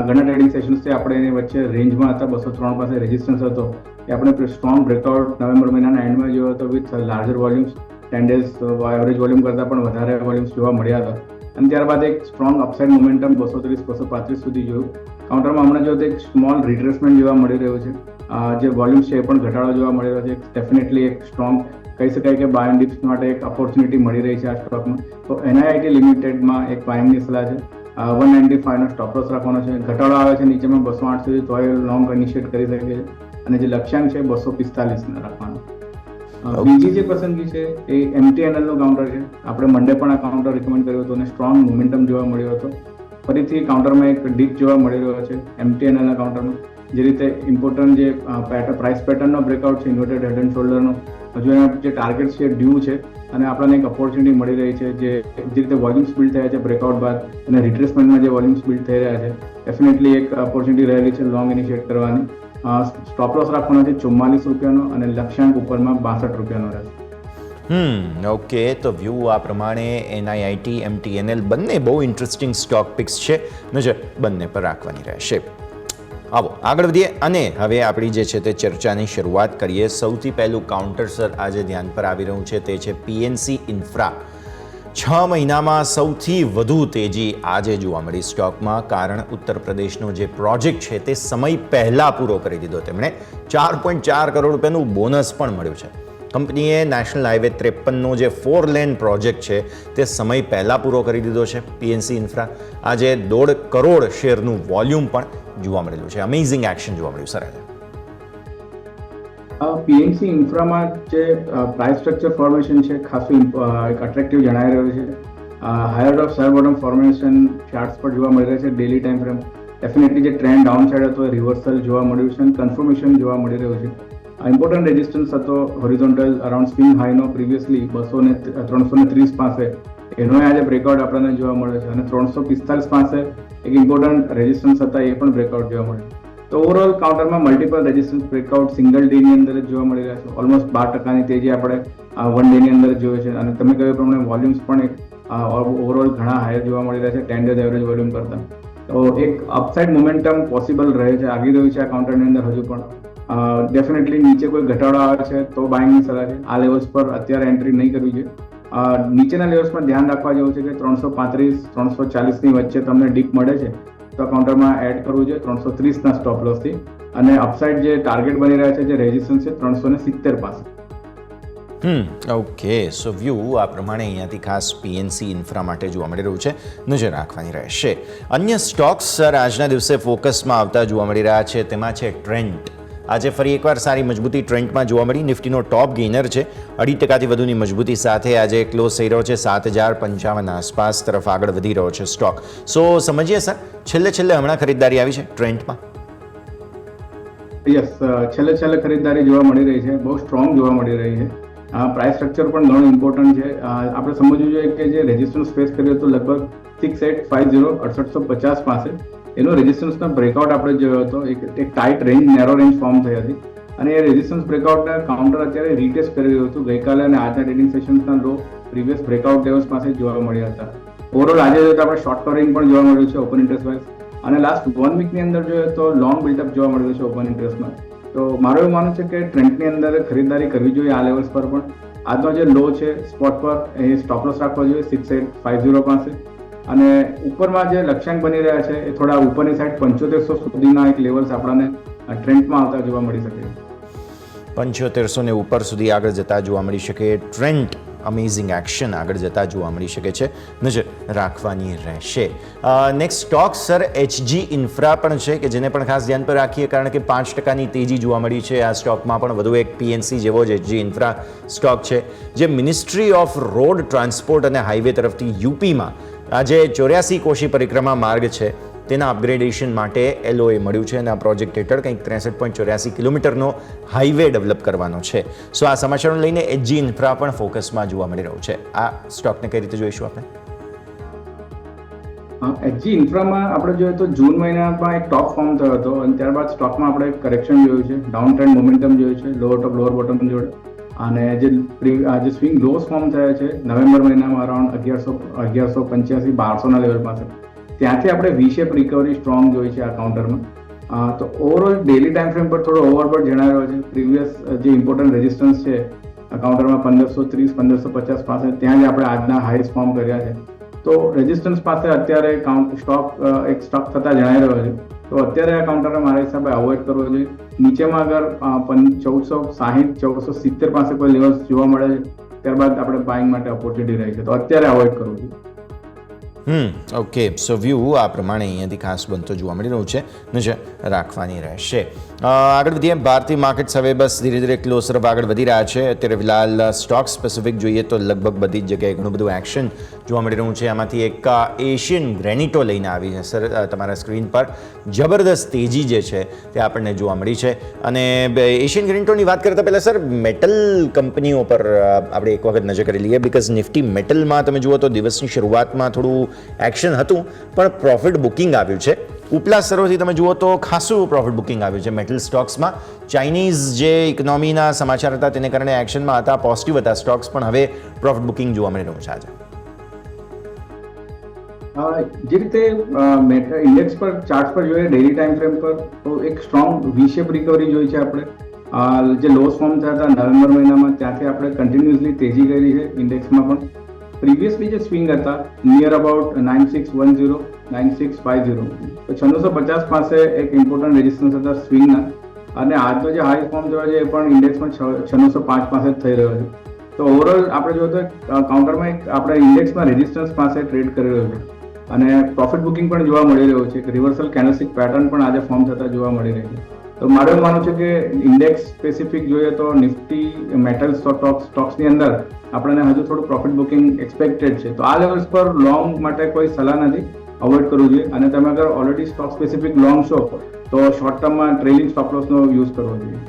D: ઘણા ટ્રેડિંગ સેશન્સથી આપણે એની વચ્ચે રેન્જમાં હતા. 203 પાસે રેઝિસ્ટન્સ હતો એ આપણે સ્ટ્રોંગ બ્રેકઆઉટ નવેમ્બર મહિનાના એન્ડમાં જોયો હતો with larger volumes. 10 days average volume કરતાં પણ વધારે વોલ્યુમ્સ જોવા મળ્યા હતા. અને ત્યારબાદ એક સ્ટ્રોંગ અપસાઇડ મોમેન્ટમ 230-235 સુધી જોયું. કાઉન્ટરમાં હમણાં જોયું તો એક સ્મોલ રિટ્રેસમેન્ટ જોવા મળી રહ્યું છે. જે વોલ્યુમ્સ છે એ પણ ઘટાડો જોવા મળી રહ્યો છે. ડેફિનેટલી એક સ્ટ્રોંગ કહી શકાય કે બાય એન્ડ ડિપ્સ માટે એક ઓપોર્ચ્યુનિટી મળી રહી છે આ સ્ટોકમાં. તો NIIT લિમિટેડમાં એક બાઇંગની સલાહ છે. 195 નો સ્ટોપ લોસ રાખવાનો છે. ઘટાડો આવે છે નીચેમાં 208 સુધી, તો એ લોંગ ઇનિશિયેટ કરી શકે છે. અને જે લક્ષ્યાંક છે 245 રાખવાનો. બીજી જે પસંદગી છે એ MTNL નું કાઉન્ટર છે. આપણે મંડે પણ આ કાઉન્ટર રિકમેન્ડ કર્યું હતું અને સ્ટ્રોંગ મોમેન્ટમ જોવા મળ્યો હતો. ફરીથી કાઉન્ટરમાં એક ડીપ જોવા મળી રહ્યો છે MTNL ના કાઉન્ટરમાં. જે રીતે ઇમ્પોર્ટન્ટ જે પ્રાઇસ પેટર્નનો બ્રેકઆઉટ છે ઇન્વર્ટેડ હેડ એન્ડ શોલ્ડરનો, હજુ એના જે ટાર્ગેટ છે ડ્યુ છે અને આપણને એક ઓપોર્ચ્યુનિટી મળી રહી છે. જે રીતે વોલ્યુમ્સ બિલ્ડ થયા છે બ્રેકઆઉટ બાદ અને રિટ્રેસમેન્ટમાં જે વોલ્યુમ્સ બિલ્ડ થઈ રહ્યા છે, ડેફિનેટલી એક ઓપોર્ચ્યુનિટી રહેલી છે લોંગ ઇનિશિયેટ કરવાની. સ્ટોપ લોસ રાખવાનો છે 44 રૂપિયાનો અને લક્ષ્યાંક ઉપરમાં 62 રૂપિયાનો રહેશે.
C: ઓકે, તો વ્યૂ આ પ્રમાણે NIIT, MTNL બંને બહુ ઇન્ટરેસ્ટિંગ સ્ટોક પિક્સ છે, નજર બંને પર રાખવાની રહેશે. આવો આગળ વધીએ અને હવે આપણી જે છે તે ચર્ચાની શરૂઆત કરીએ. સૌથી પહેલું કાઉન્ટર સર આજે ધ્યાન પર આવી રહ્યું છે તે છે PNC ઇન્ફ્રા. 6 મહિનામાં સૌથી વધુ તેજી આજે જોવા મળી સ્ટોકમાં, કારણ ઉત્તર પ્રદેશનો જે પ્રોજેક્ટ છે તે સમય પહેલાં પૂરો કરી દીધો. તેમણે 4.4 કરોડ રૂપિયાનું બોનસ પણ મળ્યું છે. કંપનીએ નેશનલ હાઈવે 53નો જે 4 લેન પ્રોજેક્ટ છે તે સમય પહેલાં પૂરો કરી દીધો છે. PNC ઇન્ફ્રા આજે 1.5 કરોડ શેરનું વોલ્યુમ પણ જોવા મળેલું છે. અમેઝિંગ એક્શન જોવા મળ્યું સર આજે.
D: PNC ઇન્ફ્રામાં જે પ્રાઇસ સ્ટ્રક્ચર ફોર્મેશન છે ખાસું એક અટ્રેક્ટિવ જણાઈ રહ્યું છે. Higher of share bottom formation charts પર જોવા મળી રહ્યા છે. ડેલી ટાઈમ ફ્રેમ ડેફિનેટલી જે ટ્રેન્ડ ડાઉન સાઇડ હતો એ રિવર્સલ જોવા મળ્યું છે અને કન્ફર્મેશન જોવા મળી રહ્યું છે. ઇમ્પોર્ટન્ટ રેઝિસ્ટન્સ હતો હોરિઝોન્ટલ અરાઉન્ડ સ્વિંગ હાઈનો પ્રીવિયસલી 330 પાસે, એનો આજે બ્રેકઆઉટ આપણને જોવા મળે છે. અને 345 પાસે એક ઇમ્પોર્ટન્ટ રેઝિસ્ટન્સ હતા, એ પણ બ્રેકઆઉટ જોવા મળે. તો ઓવરઓલ કાઉન્ટરમાં મલ્ટિપલ રેઝિસ્ટન્સ બ્રેકઆઉટ સિંગલ ડેની અંદર જ જોવા મળી રહ્યા છે. ઓલમોસ્ટ 12% તેજી આપણે 1 ડેની અંદર જોઈએ છે. અને તમે કહ્યું પ્રમાણે વોલ્યુમ્સ પણ એક ઓવરઓલ ઘણા હાયર જોવા મળી રહ્યા છે 10 ડેઝ એવરેજ વોલ્યુમ કરતાં. તો એક અપસાઇડ મોમેન્ટમ પોસિબલ રહે છે, આવી રહ્યું છે આ કાઉન્ટરની અંદર હજુ પણ. ડેફિનેટલી નીચે કોઈ ઘટાડો આવે છે તો બાઇંગની સલાહ છે. આ લેવલ્સ પર અત્યારે એન્ટ્રી નહીં કરવી જોઈએ. નીચેના લેવલ્સમાં ધ્યાન રાખવા જેવું છે કે 335-340ની વચ્ચે તમને ડીપ મળે છે તો કાઉન્ટરમાં એડ કરવું જોઈએ 330ના સ્ટોપ લોસથી. અને અપસાઇડ જે ટાર્ગેટ બની રહ્યા છે જે રેઝિસ્ટન્સ છે 370 પાસે.
C: ઓકે, સો વ્યૂ આ પ્રમાણે અહીંયાથી ખાસ PNC ઇન્ફ્રા માટે જોવા મળી રહ્યું છે, નજર રાખવાની રહેશે. અન્ય સ્ટોક્સ સર આજના દિવસે ફોકસમાં આવતા જોવા મળી રહ્યા છે, તેમાં છે ટ્રેન્ટ. આજે ફરી એકવાર સારી મજબૂતી ટ્રેન્ડમાં જોવા મળી. નિફ્ટીનો ટોપ ગેઇનર છે, 2% વધુની મજબૂતી સાથે આજે ક્લોઝ થઈ રહ્યો છે 7055 આસપાસ તરફ આગળ વધી રહ્યો છે સ્ટોક. સો સમજીએ સર, છેલ્લે હમણાં ખરીદદારી આવી છે ટ્રેન્ડમાં?
D: યસ, છેલ્લે ખરીદદારી જોવા મળી રહી છે, બહુ સ્ટ્રોંગ જોવા મળી રહી છે. પ્રાઇસ સ્ટ્રક્ચર પણ ઘણું ઇમ્પોર્ટન્ટ છે. આપણે સમજવું જોઈએ કે જે રેઝિસ્ટન્સ ફેસ કર્યો હતો લગભગ 6850 6850 પાસે, એનો રેઝિસ્ટન્સનો બ્રેકઆઉટ આપણે જોયો હતો. એક tight range, narrow range form થઈ હતી અને એ રેઝિસ્ટન્સ બ્રેકઆઉટના કાઉન્ટર અત્યારે રીટેસ્ટ કરી રહ્યું હતું. ગઈકાલે અને આજના ટ્રેડિંગ સેશન્સના લો પ્રીવિયસ બ્રેકઆઉટ લેવલ્સ પાસે જોવા મળ્યા હતા. ઓવરઓલ આજે આપણે શોર્ટ કવરિંગ પણ જોવા મળ્યું છે ઓપન ઇન્ટરેસ્ટ વાઇઝ. અને લાસ્ટ 1 વીકની અંદર જોઈએ તો લોંગ બિલ્ડઅપ જોવા મળ્યું છે ઓપન ઇન્ટરેસ્ટમાં. તો મારું એવું માનવું છે કે ટ્રેન્ડની અંદર ખરીદારી કરવી જોઈએ આ લેવલ્સ પર. પણ આજનો જે લો છે સ્પોટ પર એ સ્ટોપ લોસ રાખવો જોઈએ 6850 પાસે. અને ઉપરમાં જે લક્ષ્યાંક બની રહ્યા છે એ થોડા ઉપરની સાઈડ 7500 સુધીના એક લેવલ્સ આપણને ટ્રેન્ડમાં આવતા જોવા મળી શકે.
C: 7500 ને ઉપર સુધી આગળ જતા જોવા મળી શકે. ટ્રેન્ડ અમેઝિંગ એક્શન આગળ જતા જોવા મળી શકે છે, નજર રાખવાની રહેશે. Next stock sir HG infra પણ છે કે જેને પણ ખાસ ધ્યાન પર રાખીએ, કારણ કે 5%ની તેજી જોવા મળી છે આ સ્ટોકમાં. પણ વધુ એક PNC જેવો જ HG ઇન્ફ્રા સ્ટોક છે જે મિનિસ્ટ્રી ઓફ રોડ ટ્રાન્સપોર્ટ અને હાઈવે તરફથી યુપીમાં આ જે 84 કોશી પરિક્રમા માર્ગ છે તેના અપગ્રેડેશન માટે LOA મળ્યું છે અને આ પ્રોજેક્ટ હેઠળ કંઈક 63.84 કિલોમીટરનો હાઈવે ડેવલપ કરવાનો છે. સો આ સમાચારોને લઈને HG ઇન્ફ્રા પણ ફોકસમાં જોવા મળી રહ્યું છે. આ સ્ટોકને કઈ રીતે જોઈશું આપણે?
D: HG ઇન્ફ્રામાં આપણે જોઈએ તો જૂન મહિનામાં એક ટોપ ફોર્મ થયો હતો અને ત્યારબાદ સ્ટોકમાં આપણે કરેક્શન જોયું છે, ડાઉન ટ્રેન્ડ મોમેન્ટમ જોયું છે, લોઅર ટોપ લોઅર બોટમ જોડે. અને જે સ્વિંગ લોસ ફોર્મ થયા છે નવેમ્બર મહિનામાં અરાઉન્ડ 1185 1200ના લેવલ પાસે, ત્યાંથી આપણે વી શેપ રિકવરી સ્ટ્રોંગ જોઈ છે આ કાઉન્ટરમાં. તો ઓવરઓલ ડેલી ટાઈમ ફ્રેમ પર થોડો ઓવરબોટ જણાવી રહ્યો છે. પ્રીવિયસ જે ઇમ્પોર્ટન્ટ રેઝિસ્ટન્સ છે આ કાઉન્ટરમાં 1530 1550 પાસે, ત્યાં જ આપણે આજના હાઈસ ફોર્મ કર્યા છે. તો રેઝિસ્ટન્સ પાસે અત્યારે સ્ટોક થતા જણાઈ રહ્યો છે. તો અત્યારે આ કાઉન્ટરને મારા હિસાબે અવોઇડ કરવો જોઈએ. નીચેમાં અગર 1460 1470 પાસે કોઈ લેવલ્સ જોવા મળે છે ત્યારબાદ આપણે બાઇંગ માટે ઓપોર્ચ્યુનિટી રહી છે, તો અત્યારે અવોઇડ કરવું જોઈએ.
C: ઓકે, સો વ્યૂ આ પ્રમાણે અહીંયાથી ખાસ બનતો જોવા મળી રહ્યું છે, નજર રાખવાની રહેશે. આગળ વધીએ. ભારતીય માર્કેટ્સ હવે બસ ધીરે ધીરે ક્લોઝ તરફ આગળ વધી રહ્યા છે. અત્યારે ફિલહાલ સ્ટોક સ્પેસિફિક જોઈએ તો લગભગ બધી જ જગ્યાએ ઘણું બધું એક્શન જોવા મળી રહ્યું છે. આમાંથી એક એશિયન ગ્રેનિટો લઈને આવી છે સર તમારા સ્ક્રીન પર. જબરદસ્ત તેજી જે છે તે આપણને જોવા મળી છે. અને એશિયન ગ્રેનિટોની વાત કરતાં પહેલાં સર મેટલ કંપનીઓ પર આપણે એક વખત નજર કરી લઈએ. બિકોઝ નિફ્ટી મેટલમાં તમે જુઓ તો દિવસની શરૂઆતમાં થોડું એક્શન હતું પણ પ્રોફિટ બુકિંગ આવ્યું છે. ઉપલા સ્તરોથી તમે જુઓ તો ખાસું પ્રોફિટ બુકિંગ આવ્યું છે મેટલ સ્ટોક્સમાં. ચાઇનીઝ જે ઇકોનોમીના સમાચાર હતા તેને કારણે એક્શનમાં હતા, પોઝિટિવ હતા સ્ટોક્સ, પણ હવે પ્રોફિટ બુકિંગ જોવા મળી રહ્યું છે આજે.
D: જે રીતે ઇન્ડેક્સ પર ચાર્ટ પર જોઈએ ડેલી ટાઈમ ફ્રેમ પર તો એક સ્ટ્રોંગ વી શેપ રિકવરી જોઈ છે આપણે. જે લોસ ફોર્મ થયા હતા નવેમ્બર મહિનામાં ત્યાંથી આપણે કન્ટિન્યુઅસલી તેજી કરી છે ઇન્ડેક્સમાં. પણ પ્રીવિયસલી જે સ્વિંગ હતા નિયર અબાઉટ 9610 9650, તો 650 પાસે એક ઇમ્પોર્ટન્ટ રેઝિસ્ટન્સ હતા સ્વિંગના. અને આજનો જે હાઈ ફોર્મ થયો છે એ પણ ઇન્ડેક્સમાં 605 પાસે જ થઈ રહ્યો છે. તો ઓવરઓલ આપણે જોઈએ તો કાઉન્ટરમાં આપણે ઇન્ડેક્સમાં રેઝિસ્ટન્સ પાસે ટ્રેડ કરી રહ્યો છે અને પ્રોફિટ બુકિંગ પણ જોવા મળી રહ્યું છે. રિવર્સલ કેન્ડલસ્ટિક પેટર્ન પણ આજે ફોર્મ થતા જોવા મળી રહી છે. તો મારું એવું માનવું છે કે ઇન્ડેક્સ સ્પેસિફિક જોઈએ તો નિફ્ટી મેટલ સ્ટોક્સની અંદર આપણને હજુ થોડું પ્રોફિટ બુકિંગ એક્સપેક્ટેડ છે. તો આ લેવલ્સ પર લોંગ માટે કોઈ સલાહ નથી, અવોઇડ કરવું જોઈએ. અને તમે અગર ઓલરેડી સ્ટોક સ્પેસિફિક લોંગ છો તો શોર્ટ ટર્મમાં ટ્રેલિંગ સ્ટોપ લોસનો યુઝ કરવો જોઈએ.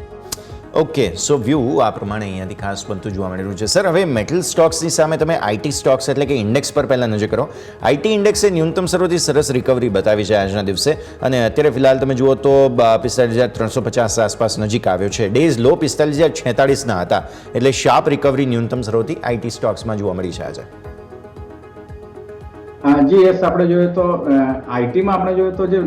C: ઓકે, સો વ્યૂ આ પ્રમાણે અહીંયાથી ખાસ બનતું જોવા મળી રહ્યું છે. સર હવે મેટલ સ્ટોક્સની સામે તમે IT સ્ટોક્સ એટલે કે ઇન્ડેક્સ પર પહેલાં નજર કરો. IT ઇન્ડેક્સે ન્યૂનતમ સર્વોથી સરસ રિકવરી બતાવી છે આજના દિવસે અને અત્યારે ફિલહાલ તમે જુઓ તો 45,350 આસપાસ નજીક આવ્યો છે. ડેઝ લો 45,046ના હતા, એટલે શાર્પ રિકવરી ન્યૂનતમ સર્વોથી IT સ્ટોક્સમાં જોવા મળી છે આજે.
D: જી યસ, આપણે જોઈએ તો આઈટીમાં આપણે જોઈએ તો જે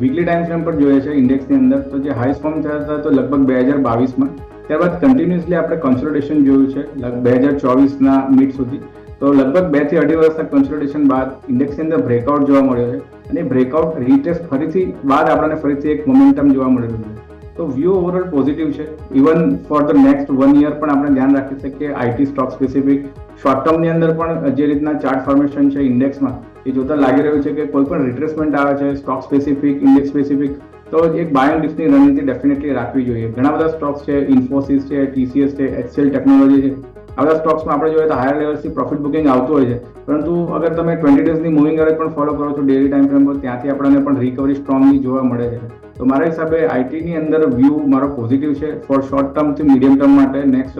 D: વીકલી ટાઈમ ફ્રેમ પર જોઈએ છે ઇન્ડેક્સની અંદર તો જે હાઈસ ફોર્મ થયા હતા તો લગભગ 2022માં, ત્યારબાદ કન્ટિન્યુઅસલી આપણે કન્સોલિડેશન જોયું છે 2024ના મિડ સુધી. તો લગભગ 2 થી 2.5 વર્ષના કન્સોલિડેશન બાદ ઇન્ડેક્સની અંદર બ્રેકઆઉટ જોવા મળ્યો છે અને બ્રેકઆઉટ રીટેસ્ટ ફરીથી બાદ આપણને ફરીથી એક મોમેન્ટમ જોવા મળી રહ્યું છે. તો વ્યૂ ઓવરઓલ પોઝિટિવ છે. Even for the next 1 year પણ આપણે ધ્યાન રાખી શકીએ આઈટી સ્ટોક સ્પેસિફિક. શોર્ટ ટર્મની અંદર પણ જે રીતના ચાર્ટ ફોર્મેશન છે ઇન્ડેક્સમાં એ જોતા લાગી રહ્યું છે કે કોઈ પણ રિટ્રેસમેન્ટ આવે છે સ્ટોક સ્પેસિફિક ઇન્ડેક્સ સ્પેસિફિક તો એક બાય એન્ડ ડિપ્સની રણનીતિ ડેફિનેટલી રાખવી જોઈએ. ઘણા બધા સ્ટોક્સ છે, ઇન્ફોસિસ છે, TCS છે, HCL ટેકનોલોજી છે. આ બધા સ્ટોક્સમાં આપણે જોઈએ તો હાયર લેવલ્સથી પ્રોફિટ બુકિંગ આવતું હોય છે, પરંતુ અગર તમે 20 ડેઝની મૂવિંગ એવરેજ પણ ફોલો કરો છો ડેલી ટાઈમ ફ્રેમ પર ત્યાંથી આપણને પણ રિકવરી સ્ટ્રોંગલી જોવા મળે છે. તો મારા હિસાબે આઈટીની અંદર વ્યૂ મારો પોઝિટિવ છે ફોર શોર્ટ ટર્મથી મીડિયમ ટર્મ માટે નેક્સ્ટ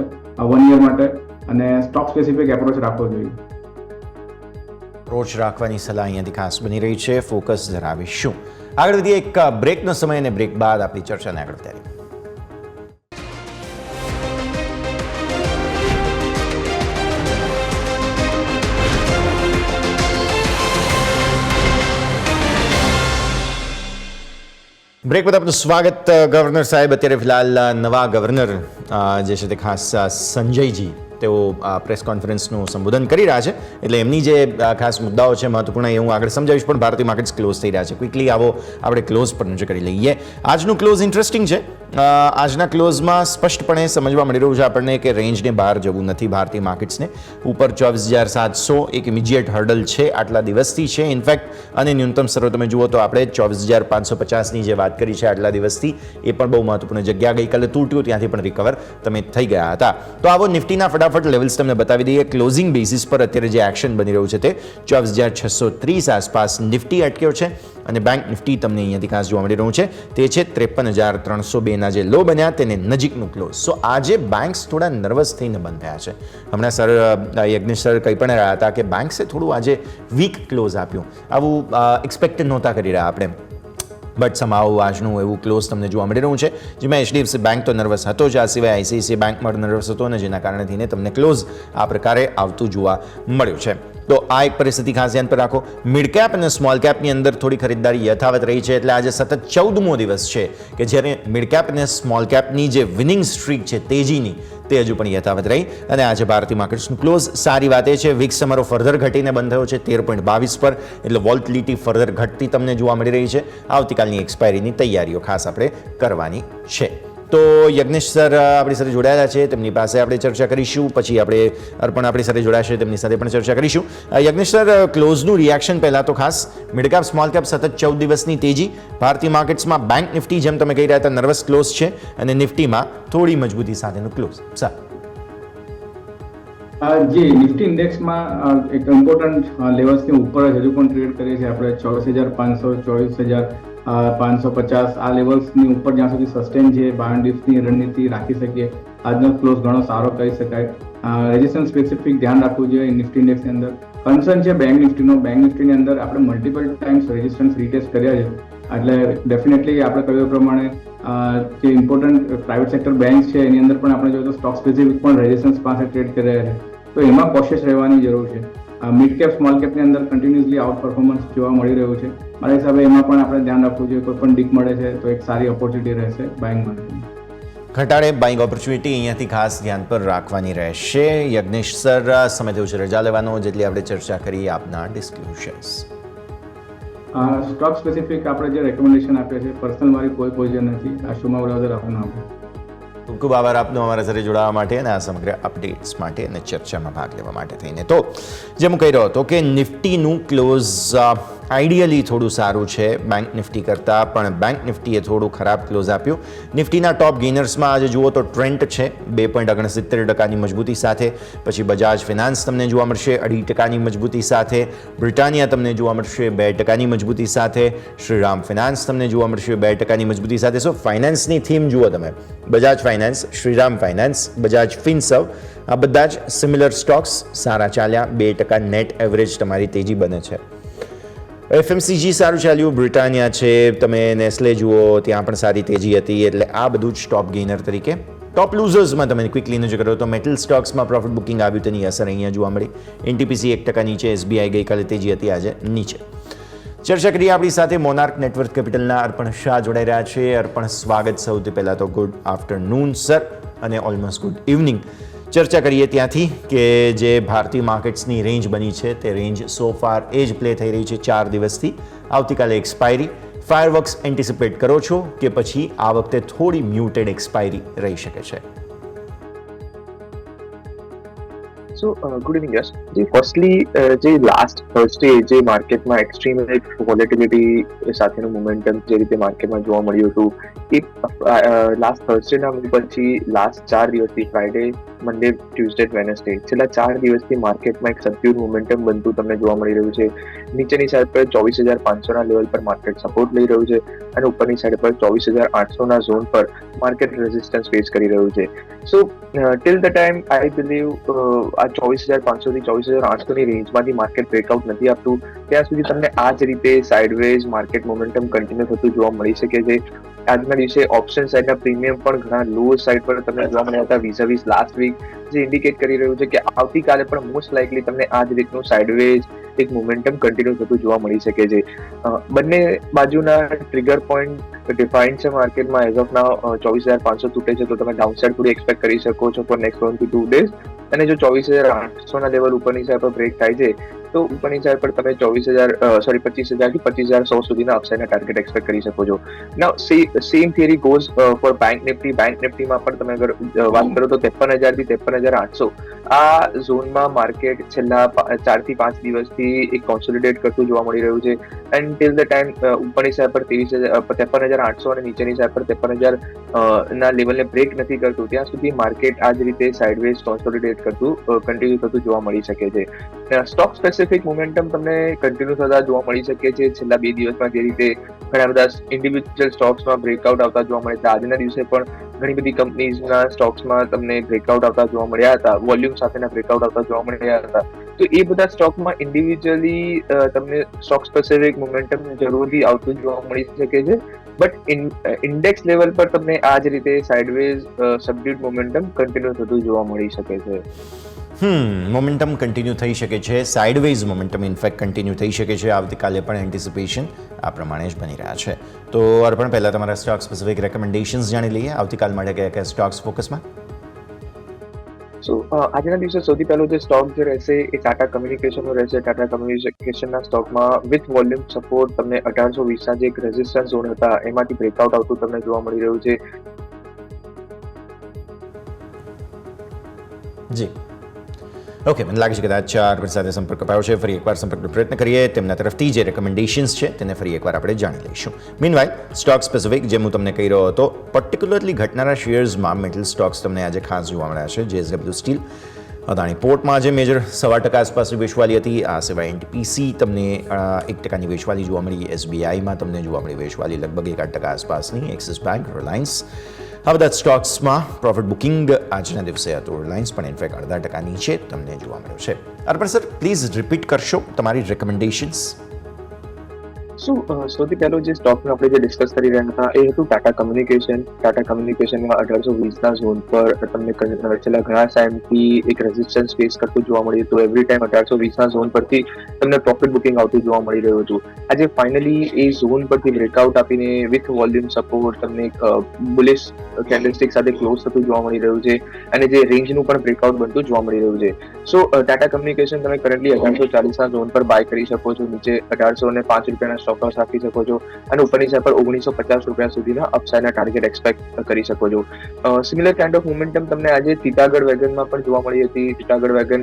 D: 1 યર માટે, અને સ્ટોક સ્પેસિફિક એપ્રોચ રાખવો જોઈએ.
C: અપ્રોચ રાખવાની સલાહ અહીંયાથી ખાસ બની રહી છે. ફોકસ ધરાવીશું. આગળ વધીએ. એક બ્રેકનો સમય અને બ્રેક બાદ આપણી ચર્ચાને આગળ વધારીએ. બ્રેક પર આપનું સ્વાગત. ગવર્નર સાહેબ અત્યારે ફિલહાલ નવા ગવર્નર જે છે તે ખાસ સંજયજી તેઓ પ્રેસ કોન્ફરન્સનું સંબોધન કરી રહ્યા છે, એટલે એમની જે ખાસ મુદ્દાઓ છે મહત્વપૂર્ણ એ હું આગળ સમજાવીશ. પણ ભારતીય માર્કેટ્સ ક્લોઝ થઈ રહ્યા છે. ક્વિકલી આવો આપણે ક્લોઝ પર નજર કરી લઈએ. આજનું ક્લોઝ ઇન્ટરેસ્ટિંગ છે. આજના ક્લોઝમાં સ્પષ્ટપણે સમજવા મળી રહ્યું છે આપણને કે રેન્જને બહાર જવું નથી ભારતીય માર્કેટ્સને. ઉપર 24,700 એક ઇમિડિયેટ હર્ડલ છે, આટલા દિવસથી છે ઇનફેક્ટ. અને ન્યૂનતમ સ્તરો તમે જુઓ તો આપણે 24,550ની જે વાત કરી છે આટલા દિવસથી, એ પણ બહુ મહત્વપૂર્ણ જગ્યા. ગઈકાલે તૂટ્યું ત્યાંથી પણ રિકવર તમે થઈ ગયા હતા. તો આવો નિફ્ટીના ફટાફટ લેવલ્સ તમને બતાવી દઈએ. ક્લોઝિંગ બેસિસ પર અત્યારે જે એક્શન બની રહ્યું છે તે 24,630 આસપાસ નિફ્ટી અટક્યો છે. અને બેંક નિફ્ટી તમને અહીંયાથી ખાસ જોવા મળી રહ્યું છે તે છે 53,302ના જે લો બન્યા તેને નજીકનું ક્લોઝ. સો આજે બેંક્સ થોડા નર્વસ થઈને બંધ થયા છે. હમણાં સર યજ્ઞેશ સર કહી પણ રહ્યા હતા કે બેંક્સે થોડું આજે વીક ક્લોઝ આપ્યું, આવું એક્સપેક્ટેડ નહોતા કરી રહ્યા આપણે. બટ સમાવ આજનું એવું ક્લોઝ તમને જોવા મળી રહ્યું છે, જેમાં એચડીએફસી બેંક તો નર્વસ હતો જ, આ સિવાય આઈસીઆઈસીઆઈ બેંક પણ નર્વસ હતો, અને જેના કારણે થઈને તમને ક્લોઝ આ પ્રકારે આવતું જોવા મળ્યું છે. તો આ એક પરિસ્થિતિ ખાસ ધ્યાન પર રાખો. મિડ કેપ અને સ્મોલ કેપની અંદર થોડી ખરીદદારી યથાવત રહી છે, એટલે આજે સતત 14મો દિવસ છે કે જ્યારે મિડ કેપ અને સ્મોલ કેપની જે વિનિંગ સ્ટ્રીક છે તેજીની, તે હજુ પણ યથાવત રહી. અને આજે ભારતીય માર્કેટ્સનું ક્લોઝ સારી વાત એ છે, વિક્સ તમારો ફર્ધર ઘટીને બંધ થયો છે 13.22 પર, એટલે વોલ્ટિલિટી ફર્ધર ઘટતી તમને જોવા મળી રહી છે. આવતીકાલની એક્સપાયરીની તૈયારીઓ ખાસ આપણે કરવાની છે. તો યજ્ઞેશ સર આપણી સાથે જોડાયેલા છે, તેમની પાસે આપણે ચર્ચા કરીશું. પછી આપણે અર્પણ આપણી સાથે જોડાશે, તેમની સાથે પણ ચર્ચા કરીશું. યજ્ઞેશ સર, ક્લોઝનું રિએક્શન પહેલાં તો ખાસ મિડ કેપ સ્મોલ કેપ સતત 14 દિવસની તેજી. ભારતીય માર્કેટ્સમાં બેંક નિફ્ટી જેમ તમે કહી રહ્યા હતા નર્વસ ક્લોઝ છે, અને નિફ્ટીમાં થોડી મજબૂતી સાથેનું ક્લોઝ. સર
D: જી, નિફ્ટી ઇન્ડેક્સમાં એક ઇમ્પોર્ટન્ટ લેવલ્સની ઉપર હજુ પણ ટ્રેડ કરીએ છીએ આપણે. 24,500, 24,550 આ લેવલ્સની ઉપર જ્યાં સુધી સસ્ટેન છે બાય ડિપ્સની રણનીતિ રાખી શકીએ. આજનો ક્લોઝ ઘણો સારો કહી શકાય. રેઝિસ્ટન્સ સ્પેસિફિક ધ્યાન રાખવું જોઈએ નિફ્ટી ઇન્ડેક્સની અંદર. કન્સર્ન છે બેંક નિફ્ટીનો. બેંક નિફ્ટીની અંદર આપણે મલ્ટિપલ ટાઈમ્સ રેઝિસ્ટન્સ રીટેસ્ટ કર્યા છે, એટલે ડેફિનેટલી આપણે કહ્યું પ્રમાણે જે ઇમ્પોર્ટન્ટ પ્રાઇવેટ સેક્ટર બેંક છે એની અંદર પણ આપણે જોઈએ તો સ્ટોક સ્પેસિફિક પણ રેઝિસ્ટન્સ પાસે ટ્રેડ કરી રહ્યા છે, તો એમાં કોશિયસ રહેવાની જરૂર છે. મિડ કેપ સ્મોલ કેપની અંદર કન્ટિન્યુઅસલી આઉટ પરફોર્મન્સ જોવા મળી રહ્યું છે. મારા હિસાબે એમાં પણ આપણે ધ્યાન રાખવું જોઈએ. કોઈ પણ ડીક મળે છે તો એક સારી ઓપોર્ચ્યુનિટી રહેશે બાઇંગ માટે.
C: ઘટાડે બાઇંગ ઓપોર્ચ્યુનિટી અહીંયાથી ખાસ ધ્યાન પર રાખવાની રહેશે. યજ્ઞેશ સર, સમય થયું છે રજા લેવાનો, જેટલી આપણે ચર્ચા કરી આપના ડિસ્ક્લોઝર્સ.
D: સ્ટોક સ્પેસિફિક આપણે જે રેકમેન્ડેશન આપ્યા છે, પર્સનલ મારી કોઈ પોઝિશન નથી. આ શોમાં બરાબર આપનો આભાર.
C: ખૂબ ખૂબ આભાર આપનો અમારા સાથે જોડાવા માટે અને આ સમગ્ર અપડેટ્સ માટે અને ચર્ચામાં ભાગ લેવા માટે થઈને. તો જેમ હું કહી રહ્યો હતો કે નિફ્ટીનું ક્લોઝ આઈડિયલી થોડું સારું છે બેંક નિફ્ટી કરતાં, પણ બેંક નિફ્ટીએ થોડું ખરાબ ક્લોઝ આપ્યું. નિફ્ટીના ટોપ ગેઇનર્સમાં આજે જુઓ તો ટ્રેન્ટ છે 2.69% મજબૂતી સાથે. પછી બજાજ ફિનાન્સ તમને જોવા મળશે 2.5% મજબૂતી સાથે. બ્રિટાનિયા તમને જોવા મળશે 2% મજબૂતી સાથે. શ્રીરામ ફિનાન્સ તમને જોવા મળશે 2% મજબૂતી સાથે. સો ફાઇનાન્સની થીમ જુઓ તમે, બજાજ ફાઇનાન્સ, શ્રીરામ ફાઇનાન્સ, બજાજ ફિનસર્વ, આ બધા જ સિમિલર સ્ટોક્સ સારા ચાલ્યા. 2% નેટ એવરેજ તમારી તેજી બને છે. એફએમસીજી સારું ચાલ્યું, બ્રિટાનિયા છે, તમે નેસ્લે જુઓ ત્યાં પણ સારી તેજી હતી. એટલે આ બધું જ ટોપ ગેઇનર તરીકે. ટોપ લૂઝર્સમાં તમે ક્વિકલી નજર કરો તો મેટલ સ્ટોક્સમાં પ્રોફિટ બુકિંગ આવ્યું તેની અસર અહીંયા જોવા મળી. એનટીપીસી 1% નીચે, એસબીઆઈ ગઈકાલે તેજી હતી, આજે નીચે. ચર્ચા કરીએ આપણી સાથે મોનાર્ક નેટવર્ક કેપિટલના અર્પણ શાહ જોડાઈ રહ્યા છે. અર્પણ, સ્વાગત. સૌથી પહેલાં તો ગુડ આફ્ટરનૂન સર, અને ઓલમોસ્ટ ગુડ ઇવનિંગ. ચર્ચા કરીએ ત્યાંથી કે જે ભારતીય માર્કેટ્સની રેન્જ બની છે તે રેન્જ સો ફાર એ જ પ્લે થઈ રહી છે 4 દિવસથી. આવતીકાલે એક્સપાયરી, ફાયરવર્ક્સ એન્ટિસિપેટ કરો છો કે પછી આ વખતે થોડી મ્યુટેડ એક્સપાયરી રહી શકે છે?
E: So, good evening, yes. Firstly, જે લાસ્ટ થર્સડે જે માર્કેટમાં એક્સ્ટ્રીમ વોલેટિલિટી સાથેનું મોમેન્ટમ જે રીતે માર્કેટમાં જોવા મળ્યું હતું, એ લાસ્ટ થર્સડેના પછી લાસ્ટ 4 દિવસથી ફ્રાઇડે, મંડે, ટ્યુઝડે, વેનસડે છેલ્લા 4 દિવસથી માર્કેટમાં એક સબ્ડ્યુડ મોમેન્ટમ બનતું તમને જોવા મળી રહ્યું છે. નીચેની સાઈડ પર 24,500ના લેવલ પર માર્કેટ સપોર્ટ લઈ રહ્યું છે, અને ઉપરની સાઈડ પર 24,800ના ઝોન પર માર્કેટ રેઝિસ્ટન્સ ફેસ કરી રહ્યું છે. So till the time I believe આ 24,500 થી 24,800ની રેન્જમાંથી માર્કેટ બ્રેકઆઉટ નથી આપતું ત્યાં સુધી તમને આ જ રીતે સાઇડવેઝ માર્કેટ મોમેન્ટમ કન્ટિન્યુ થતું જોવા મળી શકે છે. આજના દિવસે ઓપ્શન સાઇડના પ્રીમિયમ પણ ઘણા લો સાઇડ પર તમને જોવા મળ્યા હતા વીસ લાસ્ટ વીક, જે ઇન્ડિકેટ કરી રહ્યું છે કે આવતીકાલે પણ મોસ્ટ લાઇકલી તમને આ જ રીતનું સાઇડવેઝ એક મોમેન્ટમ કન્ટિન્યુ થતું જોવા મળી શકે છે. બંને બાજુના ટ્રિગર પોઈન્ટ ડિફાઇન્ડ છે માર્કેટમાં. એઝ ઓફ નાઉ 24,500 તૂટે છે તો તમે ડાઉનસાઇડ થોડી એક્સપેક્ટ કરી શકો છો ફોર નેક્સ્ટ 1 to 2 days. અને જો 24,800 ના લેવલ ઉપરની સાઈડ પર બ્રેક થાય છે તો ઉપરની સાઈડ પર તમે 25,000 થી 25,100 સુધીના અપસાઇડના ટાર્ગેટ એક્સપેક્ટ કરી શકો છો. Now same theory goes for bank Nifty. Bank નિફ્ટીમાં પણ તમે અગર વાત કરો તો 53,000 થી 53,800 આ ઝોનમાં માર્કેટ છેલ્લા 4 થી 5 દિવસથી એક કોન્સોલિડેટ કરતું જોવા મળી રહ્યું છે. એન્ડ ટિલ ધ ટાઈમ ઉપરની સાઈડ પર 53,800 અને નીચેની સાઈડ પર 53,000 ના લેવલને બ્રેક નથી કરતું ત્યાં સુધી માર્કેટ આ જ રીતે સાઇડવેઝ કોન્સોલિડેટ કરતું કન્ટિન્યુ થતું જોવા મળી શકે છે. સ્ટોક સ્પેસિફિક મોમેન્ટમ તમને કન્ટિન્યુ થતા જોવા મળી શકે છે. છેલ્લા 2 દિવસમાં જે રીતે ઘણા બધા ઇન્ડિવિજ્યુઅલ સ્ટોક્સમાં બ્રેકઆઉટ આવતા જોવા મળે છે, આજના દિવસે પણ ઘણી બધી કંપનીઝના સ્ટોક્સમાં તમને બ્રેકઆઉટ આવતા જોવા મળ્યા હતા, વોલ્યુમ સાથેના બ્રેકઆઉટ આવતા જોવા મળ્યા હતા. તો એ બધા સ્ટોકમાં ઇન્ડિવિજ્યુઅલી તમને સ્ટોક સ્પેસિફિક મોમેન્ટમ જરૂરથી આવતું જોવા મળી શકે છે. બટ ઇન્ડેક્સ લેવલ પર તમને આ જ રીતે સાઇડવેઝ સબડ્યુડ મોમેન્ટમ કન્ટિન્યુ થતું જોવા મળી શકે છે.
C: મોમેન્ટમ કન્ટિન્યુ થઈ શકે છે, સાઇડવેઝ મોમેન્ટમ ઇનફેક્ટ કન્ટિન્યુ થઈ શકે છે. આવતીકાલે પણ એન્ટિસિપેશન આ પ્રમાણે જ બની રહ્યા છે. તો અર્પણ, પહેલાં તમારા સ્ટોક સ્પેસિફિક રેકમેન્ડેશન્સ જાણી લઈએ. આવતીકાલ માટે કયા કયા સ્ટોક્સ ફોકસમાં?
E: સો આજના દિવસે સૌથી પહેલો જે સ્ટોક જે રહેશે એ ટાટા કમ્યુનિકેશનનો રહેશે. ટાટા કમ્યુનિકેશનના સ્ટોકમાં વિથ વોલ્યુમ સપોર્ટ તમને 1820 જે એક રેઝિસ્ટન્સ ઝોન હતા એમાંથી બ્રેકઆઉટ આવતું તમને જોવા મળી રહ્યું છે.
C: જી, ઓકે, મને લાગે છે કે કદાચ અરવિંદ સાથે સંપર્ક અપાયો છે. ફરી એકવાર સંપર્કનો પ્રયત્ન કરીએ. તેમના તરફથી જે રેકમેન્ડેશન્સ છે તેને ફરી એકવાર આપણે જાણી લઈશું. મીનવાઇલ, સ્ટોક સ્પેસિફિક જેમ હું તમને કહી રહ્યો હતો, પર્ટિક્યુલરલી ઘટનારા શેર્સમાં મેટલ સ્ટોક્સ તમને આજે ખાસ જોવા મળ્યા છે. JSW સ્ટીલ, અદાણી પોર્ટમાં આજે મેજર 1.25% આસપાસની વેચવાલી હતી. આ સિવાય NTPC તમને 1% વેચવાલી જોવા મળી. SBIમાં તમને જોવા મળી વેચવાલી લગભગ 1% આસપાસની. એક્સિસ બેંક, રિલાયન્સ, આ બધા સ્ટોક્સમાં પ્રોફિટ બુકિંગ આજના દિવસે હતું. રિલાયન્સ પણ ઇનફેક્ટ 0.5% નીચે તમને જોવા મળ્યું છે. અર્પણ સર, પ્લીઝ રિપીટ કરશો તમારી રેકમેન્ડેશન્સ?
E: સૌથી પહેલો જે સ્ટોકનું આપણે જે ડિસ્કસ કરી રહ્યા હતા એ હતું ટાટા કમ્યુનિકેશન. ટાટા કમ્યુનિકેશનમાં 1820 ઝોન પર તમને છેલ્લા ઘણા ટાઈમથી એક રેઝિસ્ટન્સ ફેસ કરતું જોવા મળ્યું હતું. એવરી ટાઈમ 1820 ઝોન પરથી તમને પ્રોફિટ બુકિંગ આવતું જોવા મળી રહ્યું હતું. આજે ફાઇનલી એ ઝોન પરથી બ્રેકઆઉટ આપીને વિથ વોલ્યુમ સપોર્ટ તમને એક બુલિશ કેન્ડલસ્ટિક સાથે ક્લોઝ થતું જોવા મળી રહ્યું છે અને જે રેન્જનું પણ બ્રેકઆઉટ બનતું જોવા મળી રહ્યું છે. સો ટાટા કમ્યુનિકેશન તમે કરન્ટલી 1840 ઝોન પર બાય કરી શકો છો. નીચે 1805 રૂપિયાના સ્ટોક લોસ રાખી શકો છો અને ઉપરની સાઈડ પર 1950 રૂપિયા સુધીના અપસાઇડના ટાર્ગેટ એક્સપેક્ટ કરી શકો છો. સિમિલર કાઇન્ડ ઓફ મોમેન્ટમ તમને આજે ટીટાગઢ વેગનમાં પણ જોવા મળી હતી. ટીટાગઢ વેગન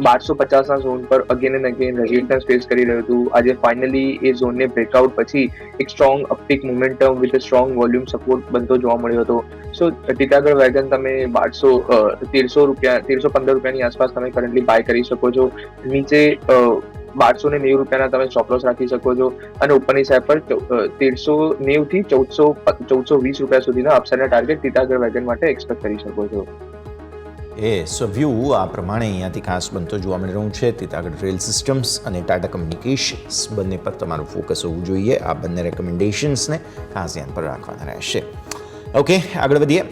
E: 1250 ઝોન પર again and again resistance face કરી રહ્યું હતું. આજે ફાઇનલી એ ઝોનને બ્રેકઆઉટ પછી એક strong uptick momentum with strong volume support બનતો જોવા મળ્યો હતો. સો ટીટાગઢ વેગન તમે 1315 રૂપિયાની આસપાસ તમે કરન્ટલી બાય કરી શકો છો. નીચે 1290 રૂપિયાના તમે સ્ટોપ લોસ રાખી શકો છો અને ઉપરની સાઈડ પર 1390 થી 1420 રૂપિયા સુધીના અપસાઇડના ટાર્ગેટ ટીટાગઢ વેગન માટે એક્સપેક્ટ કરી શકો છો.
C: સો વ્યૂ આ પ્રમાણે અહીંયાથી ખાસ બનતો જોવા મળી રહ્યું છે. ટીટાગઢ રેલ સિસ્ટમ્સ અને ટાટા કમ્યુનિકેશન્સ બંને પર તમારું ફોકસ હોવું જોઈએ. આ બંને રેકમેન્ડેશન્સને ખાસ ધ્યાન પર રાખવાના રહેશે. ઓકે, આગળ વધીએ.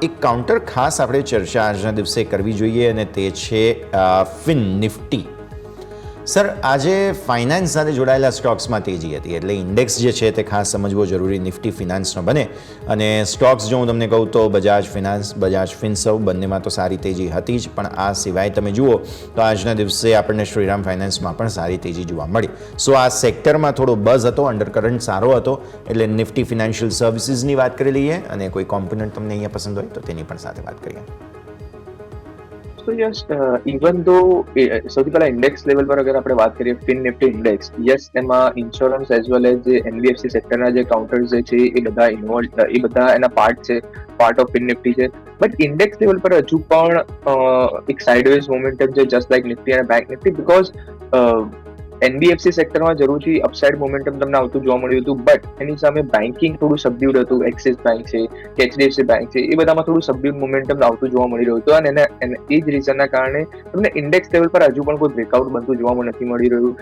C: એક કાઉન્ટર ખાસ આપણે ચર્ચા આજના દિવસે કરવી જોઈએ અને તે છે ફિન નિફ્ટી. સર, આજે ફાઇનાન્સ સાથે જોડાયેલા સ્ટોક્સમાં તેજી હતી, એટલે ઇન્ડેક્સ જે છે તે ખાસ સમજવો જરૂરી નિફ્ટી ફિનાન્સનો બને. અને સ્ટોક્સ જો હું તમને કહું તો બજાજ ફિનાન્સ, બજાજ ફિનસર્વ બંનેમાં તો સારી તેજી હતી જ, પણ આ સિવાય તમે જુઓ તો આજના દિવસે આપણને શ્રીરામ ફાઇનાન્સમાં પણ સારી તેજી જોવા મળી. સો આ સેક્ટરમાં થોડો બઝ હતો, અંડરકરન્ટ સારો હતો, એટલે નિફ્ટી ફિનાન્શિયલ સર્વિસીસની વાત કરી લઈએ અને કોઈ કોમ્પોનન્ટ તમને અહીંયા પસંદ હોય તો તેની પણ સાથે વાત કરીએ.
E: So yes, even though સૌથી પહેલા ઇન્ડેક્સ લેવલ પર અગર આપણે વાત કરીએ ફિન નિફ્ટી ઇન્ડેક્સ, યસ એમાં ઇન્સ્યોરન્સ એઝ વેલ એઝ જે NBFC સેક્ટરના જે કાઉન્ટર્સ જે છે એ બધા એના પાર્ટ ઓફ ફિન નિફ્ટી છે. બટ ઇન્ડેક્સ લેવલ પર હજુ પણ એક સાઇડવેઝ મોમેન્ટમ છે જસ્ટ લાઇક નિફ્ટી અને બેંક નિફ્ટી, બીકોઝ એનબીએફસી સેક્ટરમાં જરૂરથી અપસાઇડ મોમેન્ટમ તમને આવતું જોવા મળ્યું હતું, બટ એની સામે બેન્કિંગ થોડું સબડ્યુડ હતું. એક્સિસ બેંક છે કે એચડીએફસી બેંક છે, એ બધામાં થોડું સબડ્યુડ મોમેન્ટમ આવતું જોવા મળી રહ્યું હતું, અને એ જ રીઝનના કારણે તમને ઇન્ડેક્સ લેવલ પર હજુ પણ કોઈ બ્રેકઆઉટ બનતું જોવા નથી મળી રહ્યું.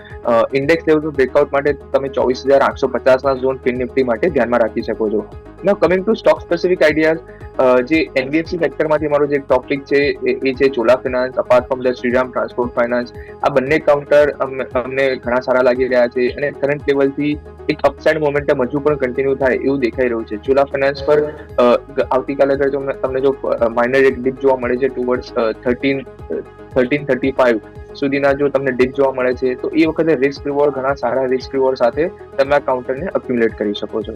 E: ઇન્ડેક્સ લેવલ પર બ્રેકઆઉટ માટે તમે 24,850ના ઝોન ફિન નિફ્ટી માટે ધ્યાનમાં રાખી શકો છો. Now coming to stock specific ideas, જે એનબીએફસી સેક્ટરમાંથી મારો જે ટોપિક છે એ છે Chola finance, apart from the Shriram transport finance. આ બંને કાઉન્ટર અમને ઘણા સારા લાગી રહ્યા છે, અને કરંટ લેવલથી એક અપસાઇડ મોમેન્ટમ હજુ પણ કન્ટિન્યુ થાય એવું દેખાઈ રહ્યું છે. ચોલા ફિનાન્સ પર આવતીકાલે અગર તમને જો માઇનર એક ડીપ જોવા મળે છે ટુવર્ડ્સ 1335 સુધીના જો તમને ડીપ જોવા મળે છે, તો એ વખતે રિસ્ક રિવોર્ડ ઘણા સારા રિસ્ક રિવોર્ડ સાથે તમે આ કાઉન્ટરને અક્યુમ્યુલેટ કરી શકો છો.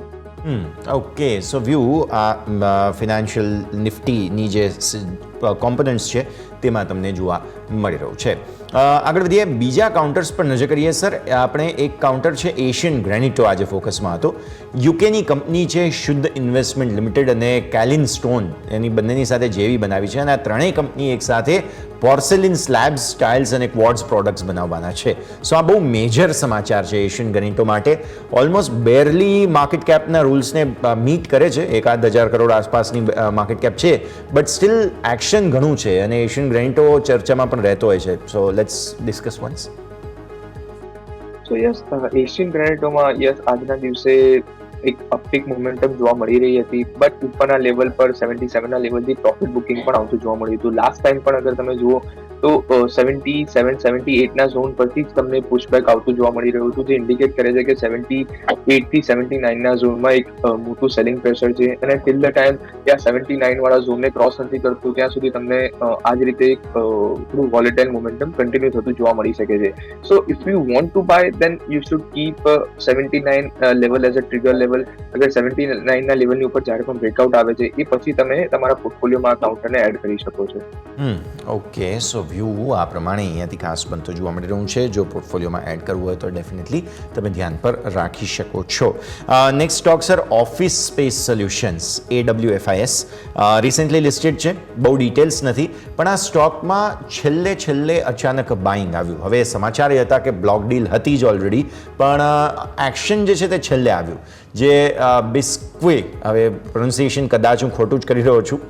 C: ઓકે, સો વ્યૂ આ ફિનાન્શિયલ નિફ્ટીની જે કોમ્પોનન્ટ્સ છે તેમાં તમને જોવા મળી રહ્યું છે. આગળ વધીએ, બીજા કાઉન્ટર્સ પર નજર કરીએ. સર, આપણે એક કાઉન્ટર છે એશિયન ગ્રેનિટો આજે ફોકસમાં હતો. યુકેની કંપની છે શુદ્ધ ઇન્વેસ્ટમેન્ટ લિમિટેડ અને કેલિન સ્ટોન, એની બંનેની સાથે જેવી બનાવી છે, અને આ ત્રણેય કંપની એક સાથે પોર્સેલિન સ્લેબ્સ, ટાઇલ્સ અને ક્વોર્ટ્ઝ પ્રોડક્ટ્સ બનાવવાના છે. સો આ બહુ મેજર સમાચાર છે એશિયન ગ્રેનિટો માટે. ઓલમોસ્ટ બેરલી માર્કેટ કેપના રૂલ્સને મીટ કરે છે, 1,000 કરોડ આસપાસની માર્કેટ કેપ છે, બટ સ્ટીલ એક્શન ઘણું છે, અને એશિયન ગ્રેનિટો ચર્ચામાં પણ રહેતો હોય છે. So let's discuss once.
E: So yes, Asian ગ્રેનિટોમાં આજના દિવસે એક અપટિક મોમેન્ટમ જોવા મળી રહી હતી, બટ ઉપરના લેવલ પર 77ના લેવલથી પ્રોફિટ બુકિંગ પણ આવતું જોવા મળ્યું હતું. લાસ્ટ ટાઈમ પણ અગર તમે જુઓ તો 77-78ના ઝોન પરથી જ તમને પુશબેક આવતું જોવા મળી રહ્યું હતું, જે ઇન્ડિકેટ કરે છે કે 78થી 79ના ઝોનમાં એક મોટું સેલિંગ પ્રેશર છે, અને ટિલ ધ ટાઈમ ત્યાં 79 વાળા ઝોનને ક્રોસ નથી કરતું ત્યાં સુધી તમને આ જ રીતે એક થોડું વોલેટાઇલ મોમેન્ટમ કન્ટિન્યુ થતું જોવા મળી શકે છે. So if you want to buy then you should keep 79 level as a trigger level. અગર 79ના લેવલની ઉપર જ્યારે પણ બ્રેકઆઉટ આવે છે, એ પછી તમે તમારા પોર્ટફોલિયોમાં આ કાઉન્ટરને એડ કરી શકો છો.
C: ઓકે, સો વ્યૂ આ પ્રમાણે અહીંયાથી ખાસ બનતો જોવા મળી રહ્યું છે. જો પોર્ટફોલિયોમાં એડ કરવું હોય તો ડેફિનેટલી તમે ધ્યાન પર રાખી શકો છો. Next stock sir, office space solutions, AWFIS, recently listed છે. બહુ ડિટેલ્સ નથી, પણ આ સ્ટોકમાં છેલ્લે અચાનક બાઇંગ આવ્યું. હવે સમાચાર એ હતા કે બ્લોક ડીલ હતી જ ઓલરેડી, પણ એક્શન જે છે તે છેલ્લે આવ્યું. જે બિસ્ક્વે, હવે પ્રોનાઉન્સિએશન કદાચ હું ખોટું જ કરી રહ્યો છું,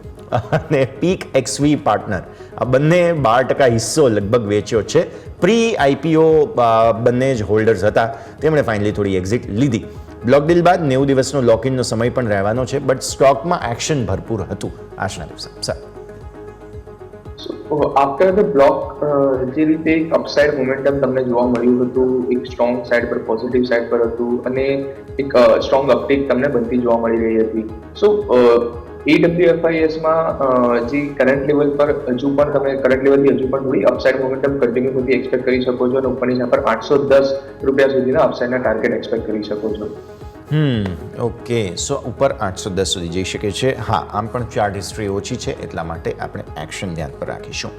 C: અને પીક એક્સવી પાર્ટનર, આ બંને 12% હિસ્સો લગભગ વેચ્યો છે. પ્રી IPO બંને જ હોલ્ડર્સ હતા, તેમણે ફાઇનલી થોડી એક્ઝિટ લીધી. બ્લોક ડીલ બાદ 90 દિવસનો લોકઇનનો સમય પણ રહેવાનો છે, બટ સ્ટોકમાં એક્શન ભરપૂર હતું આજના દિવસે. સર,
E: આફ્ટર ધ બ્લોક જે રીતે એક અપસાઇડ મોમેન્ટમ તમને જોવા મળ્યું હતું, એક સ્ટ્રોંગ સાઇડ પર, પોઝિટિવ સાઇડ પર હતું, અને એક સ્ટ્રોંગ અપટેક તમને બનતી જોવા મળી રહી હતી. સો AWFISમાં જે કરંટ લેવલ પર હજુ પણ તમે કરંટ લેવલથી હજુ પણ થોડી અપસાઇડ મોમેન્ટમ કન્ટિન્યુ થતી એક્સપેક્ટ કરી શકો છો, અને ઉપરની જ્યાં પર 810 રૂપિયા સુધીના અપસાઇડના ટાર્ગેટ એક્સપેક્ટ કરી શકો છો.
C: ઓકે, સો ઉપર 810 સુધી જઈ શકે છે. હા, આમ પણ ચાર્ટ હિસ્ટ્રી ઓછી છે, એટલા માટે આપણે એક્શન ધ્યાન પર રાખીશું.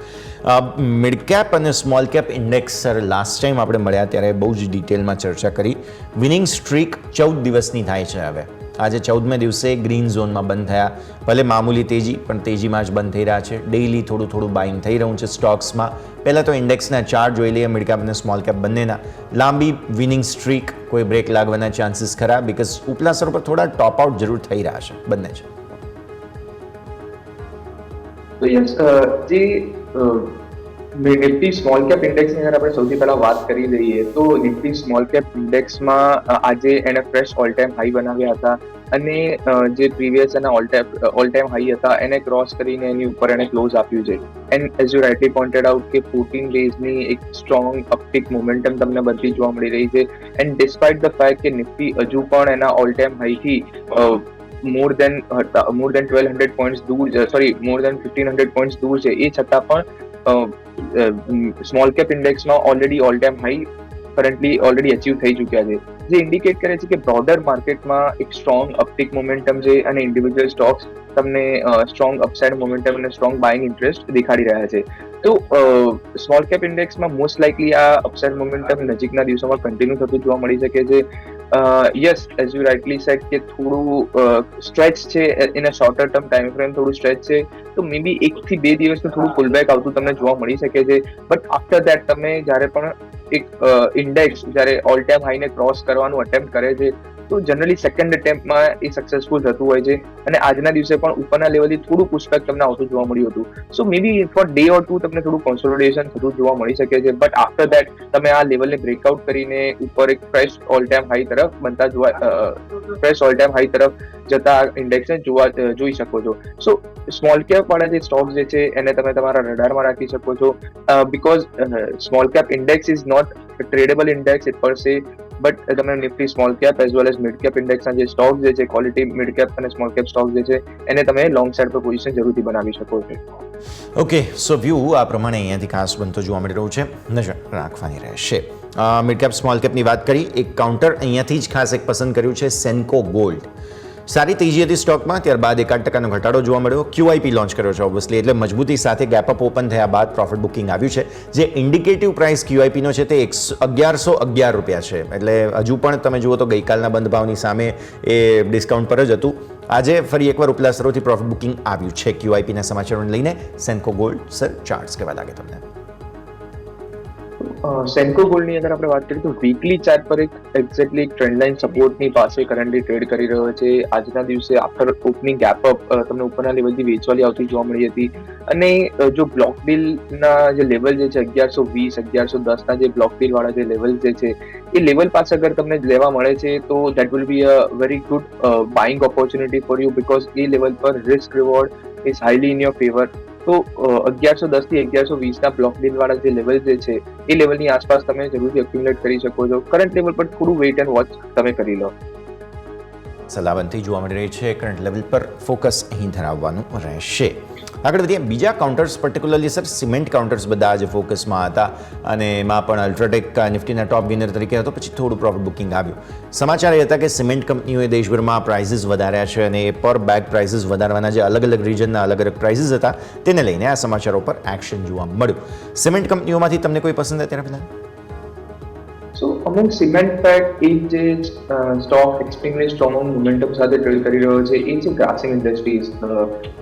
C: મિડ કેપ અને small cap index, sir, last time આપણે મળ્યા ત્યારે બહુ જ ડિટેલમાં ચર્ચા કરી. વિનિંગ સ્ટ્રીક 14 દિવસની થાય છે. હવે આજે 14મે દિવસે ગ્રીન ઝોનમાં બંધ થયા. ભલે મામૂલી તેજી, પણ તેજીમાં જ બંધ થઈ રહ્યા છે. ડેઇલી થોડું બાઇંગ થઈ રહ્યું છે સ્ટોક્સમાં. પહેલાં તો ઇન્ડેક્સના ચાર્ટ જોઈ લઈએ, મિડ કેપ અને સ્મોલ કેપ બંનેના. લાંબી વિનિંગ સ્ટ્રીક, કોઈ બ્રેક લાગવાના ચાન્સીસ ખરા? બિકોઝ ઉપલા સ્તર પર થોડા ટોપ આઉટ જરૂર થઈ રહ્યા છે બંને છે.
E: તો યસ, જે નિફ્ટી સ્મોલ કેપ ઇન્ડેક્સની અગર આપણે સૌથી પહેલા વાત કરી લઈએ, તો નિફ્ટી સ્મોલ કેપ ઇન્ડેક્સમાં આજે એને ફ્રેશ ઓલ ટાઈમ હાઈ બનાવ્યા હતા, અને જે પ્રીવિયસ એના ઓલ ટાઈમ હાઈ હતા એને ક્રોસ કરીને એની ઉપર એને ક્લોઝ આપ્યું છે. And as you rightly pointed out કે 14 ડેઝની એક સ્ટ્રોંગ અપટિક મોમેન્ટમ તમને બધી જોવા મળી રહી છે. એન્ડ ડિસ્પાઇટ ધ ફેક્ટ કે નિફ્ટી હજુ પણ એના ઓલ ટાઈમ હાઈથી more than 1200 પોઈન્ટ્સ દૂર, more than 1500 પોઈન્ટ્સ દૂર છે, એ છતાં પણ સ્મોલ કેપ ઇન્ડેક્સમાં already all time high currently already achieve થઈ ચૂક્યા છે, જે ઇન્ડિકેટ કરે છે કે બ્રોડર માર્કેટમાં એક સ્ટ્રોંગ અપટિક મોમેન્ટમ છે, અને ઇન્ડિવિજ્યુઅલ સ્ટોક્સ તમને સ્ટ્રોંગ અપસાઇડ મોમેન્ટમ અને સ્ટ્રોંગ બાઇંગ ઇન્ટરેસ્ટ દેખાડી રહ્યા છે. તો સ્મોલ કેપ ઇન્ડેક્સમાં મોસ્ટ લાઇકલી આ અપસાઇડ મોમેન્ટમ નજીકના દિવસોમાં કન્ટિન્યુ થતું જોવા મળી શકે છે. Yes, as you rightly said કે થોડું સ્ટ્રેચ છે, in a shorter term time frame થોડું સ્ટ્રેચ છે, તો મે બી 1 થી 2 દિવસનું થોડું પુલબેક આવતું તમને જોવા મળી શકે છે. બટ આફ્ટર દેટ તમે જ્યારે પણ એક ઇન્ડેક્સ જ્યારે ઓલ ટાઈમ હાઈને ક્રોસ કરવાનું અટેમ્પ્ટ કરે છે તો જનરલી સેકન્ડ અટેમ્પ્ટમાં એ સક્સેસફુલ થતું હોય છે અને આજના દિવસે પણ ઉપરના લેવલથી થોડું પુશબેક તમને આવતું જોવા મળ્યું હતું. સો મે બી ફોર ડે ઓર ટુ તમને થોડું કોન્સોલિડેશન થતું જોવા મળી શકે છે, બટ આફ્ટર દેટ તમે આ લેવલને બ્રેકઆઉટ કરીને ઉપર એક ફ્રેશ ઓલ ટાઈમ હાઈ તરફ બનતા ફ્રેશ ઓલ ટાઈમ હાઈ તરફ જતા ઇન્ડેક્સને જોઈ શકો છો. સો સ્મોલ કેપ વાળા જે સ્ટોક્સ જે છે એને તમે તમારા રડારમાં રાખી શકો છો, because small cap index is not tradable index it per se, but તમે Nifty small cap as well as mid કેપ ઇન્ડેક્સના જે સ્ટોક જે છે ક્વોલિટી મિડ કેપ અને સ્મોલ કેપ સ્ટોક જે છે એને તમે લોંગ સાઇડ પર પોઝિશન જરૂરથી બનાવી શકો છો.
C: ઓકે, સો વ્યૂ આ પ્રમાણે અહીંયાથી ખાસ બનતો જોવા મળી રહ્યું છે, નજર રાખવાની રહેશે. મિડ કેપ સ્મોલ કેપની વાત કરી, એક કાઉન્ટર અહીંયાથી જ ખાસ એક પસંદ કર્યું છે સેન્કો ગોલ્ડ. સારી તેજી હતી સ્ટોકમાં, ત્યારબાદ 1% ઘટાડો જોવા મળ્યો. QIP લોન્ચ કર્યો છે ઓબ્વિયસલી, એટલે મજબૂતી સાથે ગેપઅપ ઓપન થયા બાદ પ્રોફિટ બુકિંગ આવ્યું છે. જે ઇન્ડિકેટિવ પ્રાઇસ QIPનો છે તે 1111 રૂપિયા છે, એટલે હજુ પણ તમે જુઓ તો ગઈકાલના બંધ ભાવની સામે એ ડિસ્કાઉન્ટ પર જ હતું. આજે ફરી એકવાર ઉપલા સ્તરોથી પ્રોફિટ બુકિંગ આવ્યું છે. QIPના સમાચારોને લઈને સેન્કો ગોલ્ડ સર ચાર્ટ્સ કેવા લાગે તમને?
E: સેન્કો ગોલ્ડની અંદર આપણે વાત કરીએ તો વીકલી ચાર્ટ પર એક એક્ઝેક્ટલી ટ્રેન્ડ લાઇન સપોર્ટની પાસે કરન્ટલી ટ્રેડ કરી રહ્યો છે. આજના દિવસે આફ્ટર ઓપનિંગ ગેપ અપ તમને ઉપરના લેવલથી વેચવાલી આવતી જોવા મળી હતી અને જો બ્લોક ડીલના જે લેવલ જે છે 1120 1110ના જે બ્લોક ડીલ વાળા જે લેવલ જે છે એ લેવલ પાસે અગર તમને લેવા મળે છે તો that will be a very good buying opportunity for you, because એ લેવલ પર risk reward is highly in your favour. તો 1110 થી 1120ના બ્લોક ડીલ વાળા જે લેવલ જે છે એ લેવલની આસપાસ તમે જરૂરથી એક્યુમ્યુલેટ કરી શકો છો. કરંટ લેવલ પર થોડું વેઇટ એન્ડ વોચ તમે કરી લો.
C: સલાહબંધી જોવા મળી રહી છે, કરંટ લેવલ પર ફોકસ અહીં ધરાવવાનું રહેશે. આગળ વધીએ બીજા counters, particularly sir cement counters બધા આજે ફોકસમાં હતા અને એમાં પણ અલ્ટ્રાટેક નિફ્ટીના ટોપ ગેનર તરીકે હતો, પછી થોડું પ્રોફિટ બુકિંગ આવ્યું. સમાચાર એ હતા કે સિમેન્ટ કંપનીઓએ દેશભરમાં પ્રાઇસીસ વધાર્યા છે અને એ પર બેગ પ્રાઇસીસ વધારવાના જે અલગ અલગ રીજનના અલગ અલગ પ્રાઇસીસ હતા તેને લઈને આ સમાચારો પર એક્શન જોવા મળ્યું. સિમેન્ટ કંપનીઓમાંથી તમને કોઈ પસંદ અત્યારે પહેલાં?
E: સો અમુક સિમેન્ટ પેક એક જે સ્ટોક એક્સ્ટ્રીમલી સ્ટ્રોંગ મોમેન્ટમ સાથે ટ્રેડ કરી રહ્યો છે એ છે Grasim industries.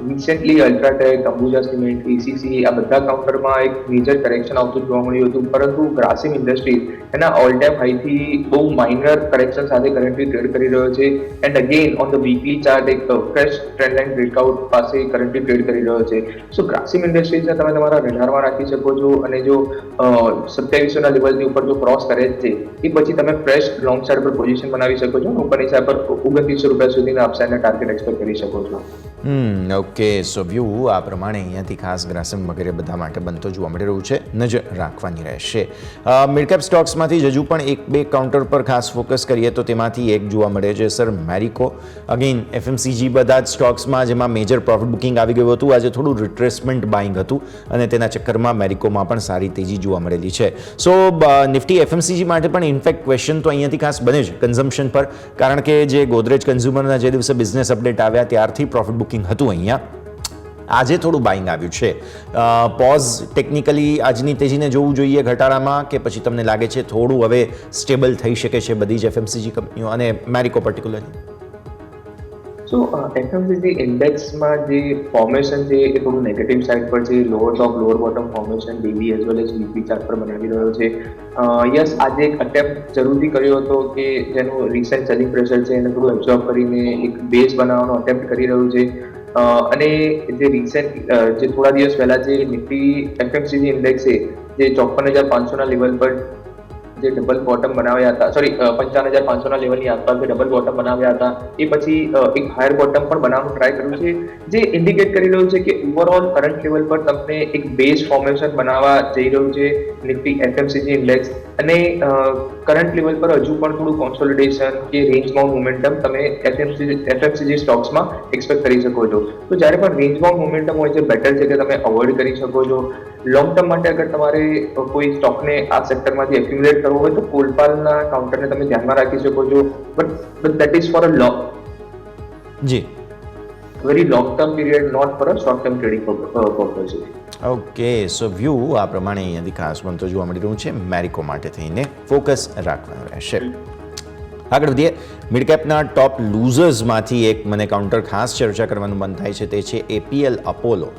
E: Recently UltraTech, Ambuja cement, ACC આ બધા કાઉન્ટરમાં એક મેજર કરેક્શન આવતું જોવા મળ્યું હતું, પરંતુ ગ્રાસિમ ઇન્ડસ્ટ્રીઝ એના ઓલ ટાઈમ હાઈથી બહુ માઇનર કરેક્શન સાથે કરન્ટલી ટ્રેડ કરી રહ્યો છે and again on the weekly chart એક ફ્રેશ ટ્રેન્ડ લાઇન બ્રેકઆઉટ પાસે કરન્ટલી ટ્રેડ કરી રહ્યો છે. સો ગ્રાસિમ ઇન્ડસ્ટ્રીઝને તમે તમારા રડારમાં રાખી શકો છો અને જો 2700ના લેવલની ઉપર જો ક્રોસ કરે છે એ પછી તમે ફ્રેશ લોંગ સાઇડ પર પોઝિશન બનાવી શકો છો. ઉપરની સાઇડ પર 2900 રૂપિયા સુધીના અપસાઇડના ટાર્ગેટ એક્સપેક્ટ કરી શકો છો.
C: ઓકે, સો વ્યૂ આ પ્રમાણે અહીંયાથી ખાસ ગ્રાસિમ વગેરે બધા માટે બનતો જોવા મળી રહ્યું છે, નજર રાખવાની રહેશે. મિડકેપ સ્ટોક્સમાંથી હજુ પણ એક બે કાઉન્ટર પર ખાસ ફોકસ કરીએ તો તેમાંથી એક જોવા મળે છે સર મેરિકો. અગેન FMCG બધા જ સ્ટોક્સમાં જેમાં મેજર પ્રોફિટ બુકિંગ આવી ગયું હતું, આજે થોડું રિટ્રેસમેન્ટ બાઇંગ હતું અને તેના ચક્કરમાં મેરિકોમાં પણ સારી તેજી જોવા મળેલી છે. સો નિફ્ટી FMCG માટે પણ ઇનફેક્ટ ક્વેશ્ચન તો અહીંયાથી ખાસ બને છે કન્ઝમ્પશન પર, કારણ કે જે ગોદરેજ કન્ઝ્યુમરના જે દિવસે બિઝનેસ અપડેટ આવ્યા ત્યારથી પ્રોફિટ બુકિંગ હતું અહીંયા. આજે થોડું બાઇંગ આવ્યું છે. પોઝ ટેકનિકલી આજની તેજીને જોવું જોઈએ ઘટાડામાં, કે પછી તમને લાગે છે થોડું હવે સ્ટેબલ થઈ શકે છે બધી જ FMCG કંપનીઓ અને મેરિકો પર્ટિક્યુલરલી?
E: સો FMCG ઇન્ડેક્સમાં જે ફોર્મેશન છે એ થોડું નેગેટિવ સાઇડ પર છે. લોઅર ટોપ lower bottom formation daily as well as weekly chart પર બનાવી રહ્યો છે. યસ, આજે એક અટેમ્પ્ટ જરૂરથી કર્યો હતો કે જેનું રિસેન્ટ સેલિંગ પ્રેશર છે એને થોડું એબ્ઝોર્બ કરીને એક બેઝ બનાવવાનો અટેમ્પ્ટ કરી રહ્યું છે. અને જે રિસેન્ટ જે થોડા દિવસ પહેલા જે નિફ્ટી FMCG ઇન્ડેક્સ છે જે 54,500ના લેવલ પર જે ડબલ બોટમ બનાવ્યા હતા, સોરી 55,500ના લેવલની આસપાસ જે ડબલ બોટમ બનાવ્યા હતા એ પછી એક હાયર બોટમ પણ બનાવવાનું ટ્રાય કર્યું છે, જે ઇન્ડિકેટ કરી રહ્યું છે કે ઓવરઓલ કરંટ લેવલ પર તમને એક બેઝ ફોર્મેશન બનાવવા જઈ રહ્યું છે નિફ્ટી FMCG ઇન્ડેક્સ. અને કરંટ લેવલ પર હજુ પણ થોડું કોન્સોલિડેશન કે રેન્જ બાઉન્ડ મોમેન્ટમ તમે FMCG સ્ટોક્સમાં એક્સપેક્ટ કરી શકો છો. તો જ્યારે પણ રેન્જ બાઉન્ડ મોમેન્ટમ હોય છે બેટર છે કે તમે અવોઇડ કરી શકો છો. લોંગ ટર્મ માટે અગર તમારે કોઈ સ્ટોકને આ સેક્ટરમાંથી એક્યુમ્યુલેટ કરવો હોય તો કોલપાલના કાઉન્ટરને તમે ધ્યાનમાં રાખી શકો છો, but that is for a long very long term period, not for a short term trading purpose.
C: Okay, so view આ પ્રમાણે અહીંયાથી ખાસ બનતો જોવા મળી રહ્યું છે. મેરિકો માટે થઈને ફોકસ રાખવાનું રહેશે. આગળ વધીએ. મિડ કેપના ટોપ લૂઝર્સમાંથી એક મને કાઉન્ટર ખાસ ચર્ચા કરવાનું મન થાય છે, તે છે એપીએલ અપોલો.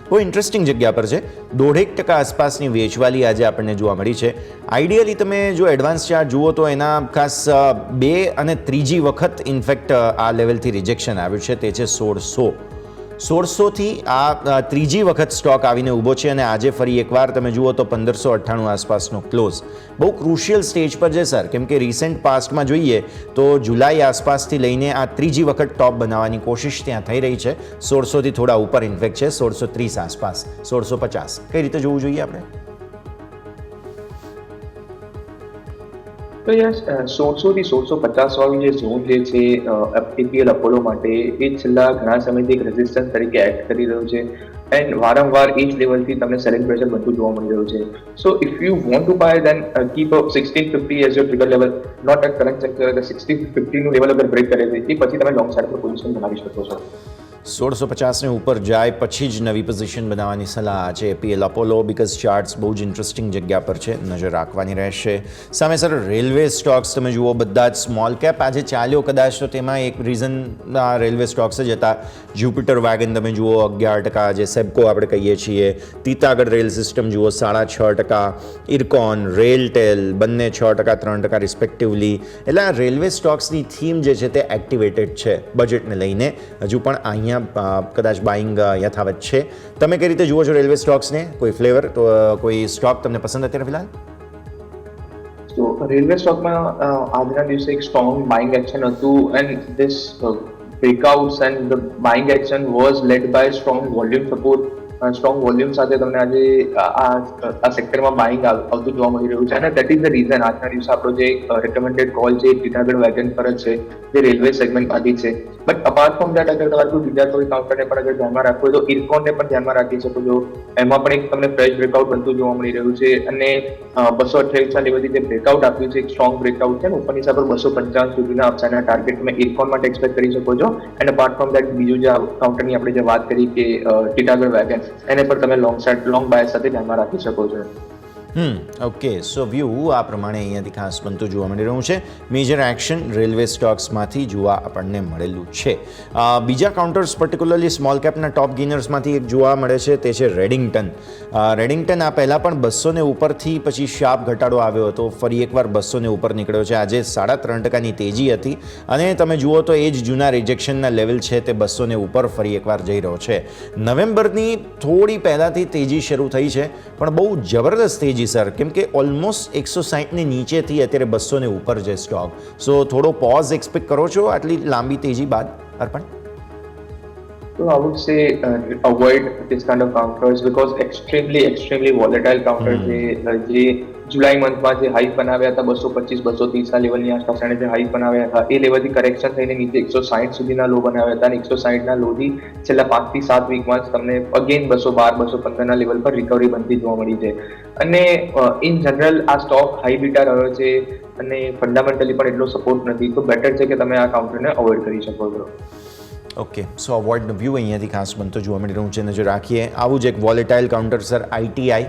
C: બહુ ઇન્ટરેસ્ટિંગ જગ્યા પર છે. 1.5% આસપાસની વેચવાલી આજે આપણને જોવા મળી છે. આઈડિયલી તમે જો એડવાન્સ ચાર્ટ જુઓ તો એના ખાસ 2 અને ત્રીજી વખત ઇનફેક્ટ આ લેવલથી રિજેક્શન આવ્યું છે, તે છે 1600થી આ ત્રીજી વખત સ્ટોક આવીને ઊભો છે અને આજે ફરી એકવાર તમે જુઓ તો 1598 આસપાસનો ક્લોઝ. બહુ ક્રુશિયલ સ્ટેજ પર છે સર, કેમ કે રિસેન્ટ પાસ્ટમાં જોઈએ તો જુલાઈ આસપાસથી લઈને આ ત્રીજી વખત ટોપ બનાવવાની કોશિશ ત્યાં થઈ રહી છે. 1600થી થોડા ઉપર ઇન્ફેક્ટ છે, 1630 આસપાસ, 1650. કઈ રીતે જોવું જોઈએ આપણે?
E: તો યસ 1600 થી 1650 વાળું જે ઝોન જે છે એપીએલ અપોલો માટે એ છેલ્લા ઘણા સમયથી એક રેઝિસ્ટન્સ તરીકે એક્ટ કરી રહ્યું છે એન્ડ વારંવાર એ જ લેવલથી તમને સેલિંગ પ્રેશર બધું જોવા મળી રહ્યું છે. So if you want to buy then keep up 1650 as your trigger level, not at current sector. 1650 નું લેવલ અગર બ્રેક કરે છે એ પછી તમે લોંગ સાઇડ પર પોઝિશન બનાવી શકો છો.
C: 1650ને ઉપર જાય પછી જ નવી પોઝિશન બનાવવાની સલાહ છે એપીએલ અપોલો, બિકોઝ ચાર્ટ્સ બહુ જ ઇન્ટરેસ્ટિંગ જગ્યા પર છે, નજર રાખવાની રહેશે. સામે સર રેલવે સ્ટોક્સ તમે જુઓ બધા જ સ્મોલ કેપ આજે ચાલ્યો કદાચ તો તેમાં એક રીઝન રેલવે સ્ટોક્સ જ હતા. જ્યુપિટર વેગન તમે જુઓ 11%, જે સેબકો આપણે કહીએ છીએ, તીતાગઢ રેલ સિસ્ટમ જુઓ 6.5%, ઇરકોન, રેલટેલ બંને 6%, 3% રિસ્પેક્ટિવલી. એટલે આ રેલવે સ્ટોક્સની થીમ જે છે તે એક્ટિવેટેડ છે બજેટને લઈને. હજુ પણ અહીંયા કદાચ બાઇંગ યથાવત છે. તમે કઈ રીતે જુઓ છો રેલવે સ્ટોક્સને? કોઈ ફ્લેવર તો કોઈ સ્ટોક તમને પસંદ અત્યારે ફિલહાલ?
E: તો રેલવે સ્ટોકમાં આજના દિવસે એક સ્ટ્રોંગ બાઇંગ એક્શન હતું and this breakouts and the buying action was led by strong volume support. Strong volume સાથે તમને આજે આ સેક્ટરમાં બાઇંગ આવતું જોવા મળી રહ્યું છે અને દેટ ઇઝ ધ રીઝન આજના દિવસે આપણો જે રેકમેન્ડેડ કોલ છે ટીટાગઢ વેગન પર જ છે, જે રેલવે સેગમેન્ટમાંથી છે. બટ અપાર્ટ ફ્રોમ દેટ અગર તમારું બીજા કોઈ કાઉન્ટરને પણ અગર ધ્યાનમાં રાખવું હોય તો ઇરકોનને પણ ધ્યાનમાં રાખી શકો છો. એમાં પણ એક તમને ફ્રેશ બ્રેકઆઉટ બનતું જોવા મળી રહ્યું છે અને 228 લેવલથી જે બ્રેકઆઉટ આપ્યું છે એક સ્ટ્રોંગ બ્રેકઆઉટ છે. ઉપરની હિસાબ પર 255 સુધીના અપસાઇડના ટાર્ગેટ તમે ઇરકોન માટે એક્સપેક્ટ કરી શકો છો. એન્ડ અપાર્ટ ફ્રોમ દેટ બીજું જે કાઉન્ટરની આપણે જે વાત કરી કે ટીટાગઢ વેગન, એને પર તમે લોંગ બાય સાથે ધ્યાનમાં રાખી શકો છો.
C: ઓકે, સો વ્યૂ આ પ્રમાણે અહીંયાથી ખાસ બનતું જોવા મળી રહ્યું છે. મેજર એક્શન રેલવે સ્ટોક્સમાંથી જોવા આપણને મળેલું છે. બીજા કાઉન્ટર્સ પર્ટિક્યુલરલી સ્મોલ કેપના ટોપ ગેનર્સમાંથી એક જોવા મળે છે, તે છે રેડિંગ્ટન. રેડિંગ્ટન આ પહેલાં પણ 200 ઉપરથી પછી શાર્પ ઘટાડો આવ્યો હતો, ફરી એકવાર 200 ઉપર નીકળ્યો છે. આજે 3.5%ની તેજી હતી અને તમે જુઓ તો એ જ જૂના રિજેક્શનના લેવલ છે તે 200 ઉપર ફરી એકવાર જઈ રહ્યો છે. નવેમ્બરની થોડી પહેલાંથી તેજી શરૂ થઈ છે પણ બહુ જબરદસ્ત તેજી સર, કેમ કે ઓલમોસ્ટ 160ની નીચેથી અત્યારે 200 ઉપર છે સ્ટોક. સો થોડો પોઝ એક્સપેક્ટ કરો છો આટલી લાંબી તેજી બાદ અર્પણ?
E: So I would say avoid this kind of counters because extremely volatile counters જે જુલાઈ મંથમાં જે હાઈ બનાવ્યા હતા 225-230 ના લેવલની આસપાસ એને જે હાઈ બનાવ્યા હતા એ લેવલથી કરેક્શન થઈને નીચે 160 સુધીના લો બનાવ્યા હતા અને 160 ના લોથી છેલ્લા 5 થી 7 વીકમાં જ તમને અગેન 212-215 ના લેવલ પર રિકવરી બનતી જોવા મળી છે. અને ઇન જનરલ આ સ્ટોક હાઈ બીટા રહ્યો છે અને ફંડામેન્ટલી પણ એટલો સપોર્ટ નથી, તો બેટર છે કે તમે આ કાઉન્ટરને અવોઇડ કરી શકો છો.
C: ઓકે, સો અવોઇડનો વ્યૂ અહીંયાથી ખાસ બનતો જોવા મળી રહ્યું છે. નજર રાખીએ આવું જ એક વોલેટાઇલ કાઉન્ટર સર આઈટીઆઈ,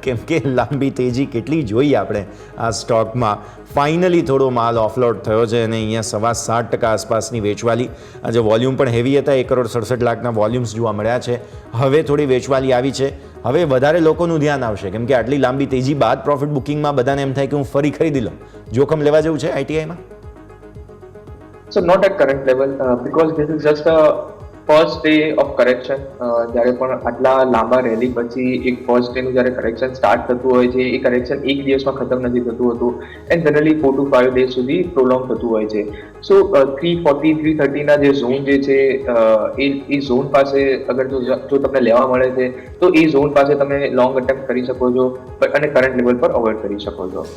C: કેમ કે લાંબી તેજી કેટલી જોઈએ આપણે આ સ્ટોકમાં. ફાઇનલી થોડો માલ ઓફલોડ થયો છે અને અહીંયા 7.25% આસપાસની વેચવાલી. આજે વોલ્યુમ પણ હેવી હતા, 1,67,00,000 વોલ્યુમ્સ જોવા મળ્યા છે. હવે થોડી વેચવાલી આવી છે. હવે વધારે લોકોનું ધ્યાન આવશે કેમ કે આટલી લાંબી તેજી બાદ પ્રોફિટ બુકિંગમાં બધાને એમ થાય કે હું ફરી ખરીદી લઉં. જોખમ લેવા જેવું છે આઈટીઆઈમાં?
E: So not at current level because this is just a first day of correction. જ્યારે પણ આટલા લાંબા રેલી પછી એક ફર્સ્ટ ડે નું જ્યારે કરેક્શન સ્ટાર્ટ થતું હોય છે એ કરેક્શન એક દિવસમાં ખતમ નથી થતું હતું એન્ડ જનરલી 4 to 5 ડેઝ સુધી પ્રોલોંગ થતું હોય છે. સો 340-330 ના જે ઝોન જે છે એ ઝોન પાસે અગર જો તમને લેવા મળે છે તો એ ઝોન પાસે તમે લોંગ અટેમ્પ્ટ કરી શકો છો અને કરંટ લેવલ પર અવોઇડ કરી શકો છો.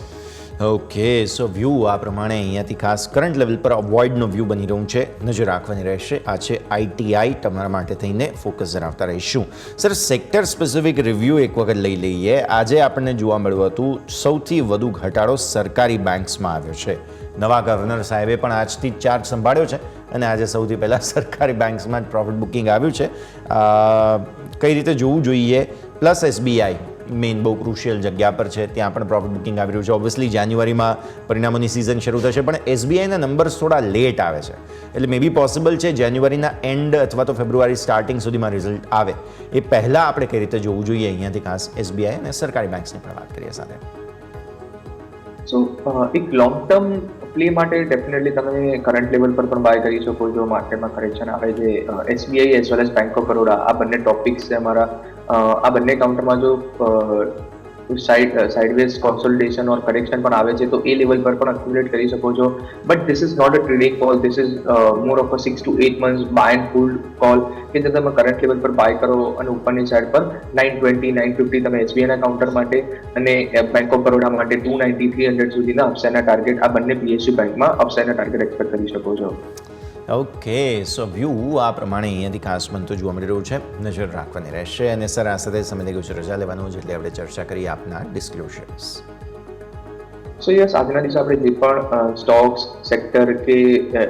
C: ઓકે, સો વ્યૂ આ પ્રમાણે અહીંયાથી ખાસ કરંટ લેવલ પર અવોઇડનો વ્યૂ બની રહ્યું છે, નજર રાખવાની રહેશે. આ છે આઈટીઆઈ, તમારા માટે થઈને ફોકસ ધરાવતા રહીશું. સર સેક્ટર સ્પેસિફિક રિવ્યૂ એક વખત લઈ લઈએ. આજે આપણને જોવા મળ્યું હતું સૌથી વધુ ઘટાડો સરકારી બેંક્સમાં આવ્યો છે. નવા ગવર્નર સાહેબે પણ આજથી જ ચાર્જ સંભાળ્યો છે અને આજે સૌથી પહેલાં સરકારી બેંક્સમાં જ પ્રોફિટ બુકિંગ આવ્યું છે. કઈ રીતે જોવું જોઈએ? પ્લસ એસબીઆઈ મેઇન બહુ ક્રુશિયલ જગ્યા પર છે, ત્યાં પણ પ્રોફિટ બુકિંગ આવી રહ્યું છે. ઓબ્વિયસલી જાન્યુઆરીમાં પરિણામોની સિઝન શરૂ થશે, પણ એસબીઆઈના નંબર્સ થોડા લેટ આવે છે, એટલે મે બી પોસિબલ છે જાન્યુઆરીના એન્ડ અથવા તો ફેબ્રુઆરી સ્ટાર્ટિંગ સુધીમાં રિઝલ્ટ આવે એ પહેલાં આપણે કઈ રીતે જોવું જોઈએ, અહીંયાથી ખાસ એસબીઆઈ અને સરકારી બેંક્સની પણ વાત કરીએ સાથે.
E: સો એક લોંગ ટર્મ પ્લે માટે ડેફિનેટલી તમે કરંટ લેવલ પર પણ બાય કરી શકો જો માર્કેટમાં કરેક્શન આવે. જે SBI as well as bank of Baroda આ બંને ટોપિક્સ છે અમારા. આ બંને કાઉન્ટરમાં જો સાઇડવેઝ કોન્સોલિડેશન ઓર કરેક્શન પણ આવે છે તો એ લેવલ પર પણ એક્યુમ્યુલેટ કરી શકો છો. But this is not a trading call, this is more of a 6 to 8 months buy and hold call કે જે તમે કરંટ લેવલ પર બાય કરો અને ઉપરની સાઈડ પર 920 950 તમે એસબીઆઈના કાઉન્ટર માટે અને બેંક ઓફ બરોડા માટે 290 300 સુધીના અપસાઇડના ટાર્ગેટ આ બંને પીએસયુ બેંકમાં અપસાઇડના ટાર્ગેટ એક્સપેક્ટ કરી શકો છો.
C: ઓકે, સો વ્યૂ આ પ્રમાણે અહીંયાથી ખાસ બનતું જોવા મળી રહ્યું છે, નજર રાખવાની રહેશે. અને સર આ સાથે સમય ગયો છે રજા લેવાનું, જેટલે આપણે ચર્ચા કરી આપના ડિસ્ક્લોઝર્સ.
E: સો યસ, આજના દિવસે આપણે જે પણ સ્ટોક્સ સેક્ટર કે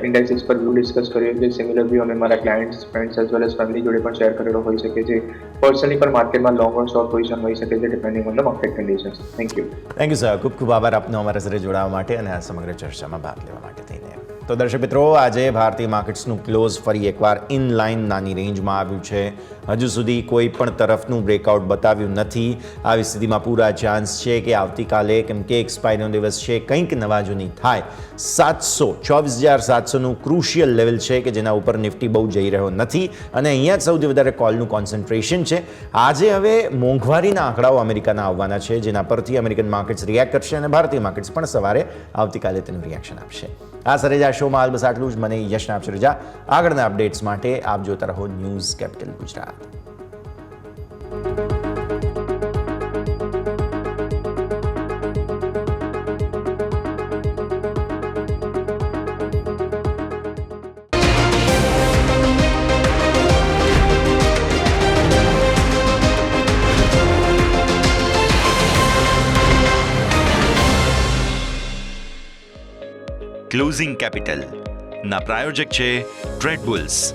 E: ઇન્ડેક્સિસ પર વ્યૂ ડિસ્કસ કર્યો છે, સિમિલર વ્યૂ અમે મારા clients friends as well as family જોડે પણ શેર કરેલો હોઈ શકે છે. પર્સનલી પણ માર્કેટમાં લોંગ ઓર શોર્ટ પોઝિશન હોઈ શકે છે depending on the market conditions. Thank you.
C: Thank you sir, ખૂબ ખૂબ આભાર આપનો અમારા સાથે જોડાવા માટે અને આ સમગ્ર ચર્ચામાં ભાગ લેવા માટે થઈને. તો દર્શક મિત્રો, આજે ભારતીય માર્કેટ્સનું ક્લોઝ ફરી એકવાર ઇન લાઇન નાની રેન્જમાં આવ્યું છે. હજુ સુધી કોઈ પણ તરફનું બ્રેકઆઉટ બતાવ્યું નથી. આવી સ્થિતિમાં પૂરા ચાન્સ છે કે આવતીકાલે, કેમ કે એક્સપાયરીનો દિવસ છે, કંઈક નવા જૂની થાય. 24,700નું ક્રુશિયલ લેવલ છે કે જેના ઉપર નિફ્ટી બહુ જઈ રહ્યો નથી અને અહીંયા જ સૌથી વધારે કોલનું કોન્સન્ટ્રેશન છે. આજે હવે મોંઘવારીના આંકડાઓ અમેરિકાના આવવાના છે, જેના પરથી અમેરિકન માર્કેટ્સ રિએક્ટ કરશે અને ભારતીય માર્કેટ્સ પણ સવારે આવતીકાલે તેનું રિએક્શન આપશે. આ સરે આ શોમાં હાલ બસ આટલું જ. મને યશને આપશે રજા. આગળના અપડેટ્સ માટે આપ જોતા રહો news capital Gujarat.
B: Closing capital ના પ્રાયોજક છે ટ્રેડ બુલ્સ.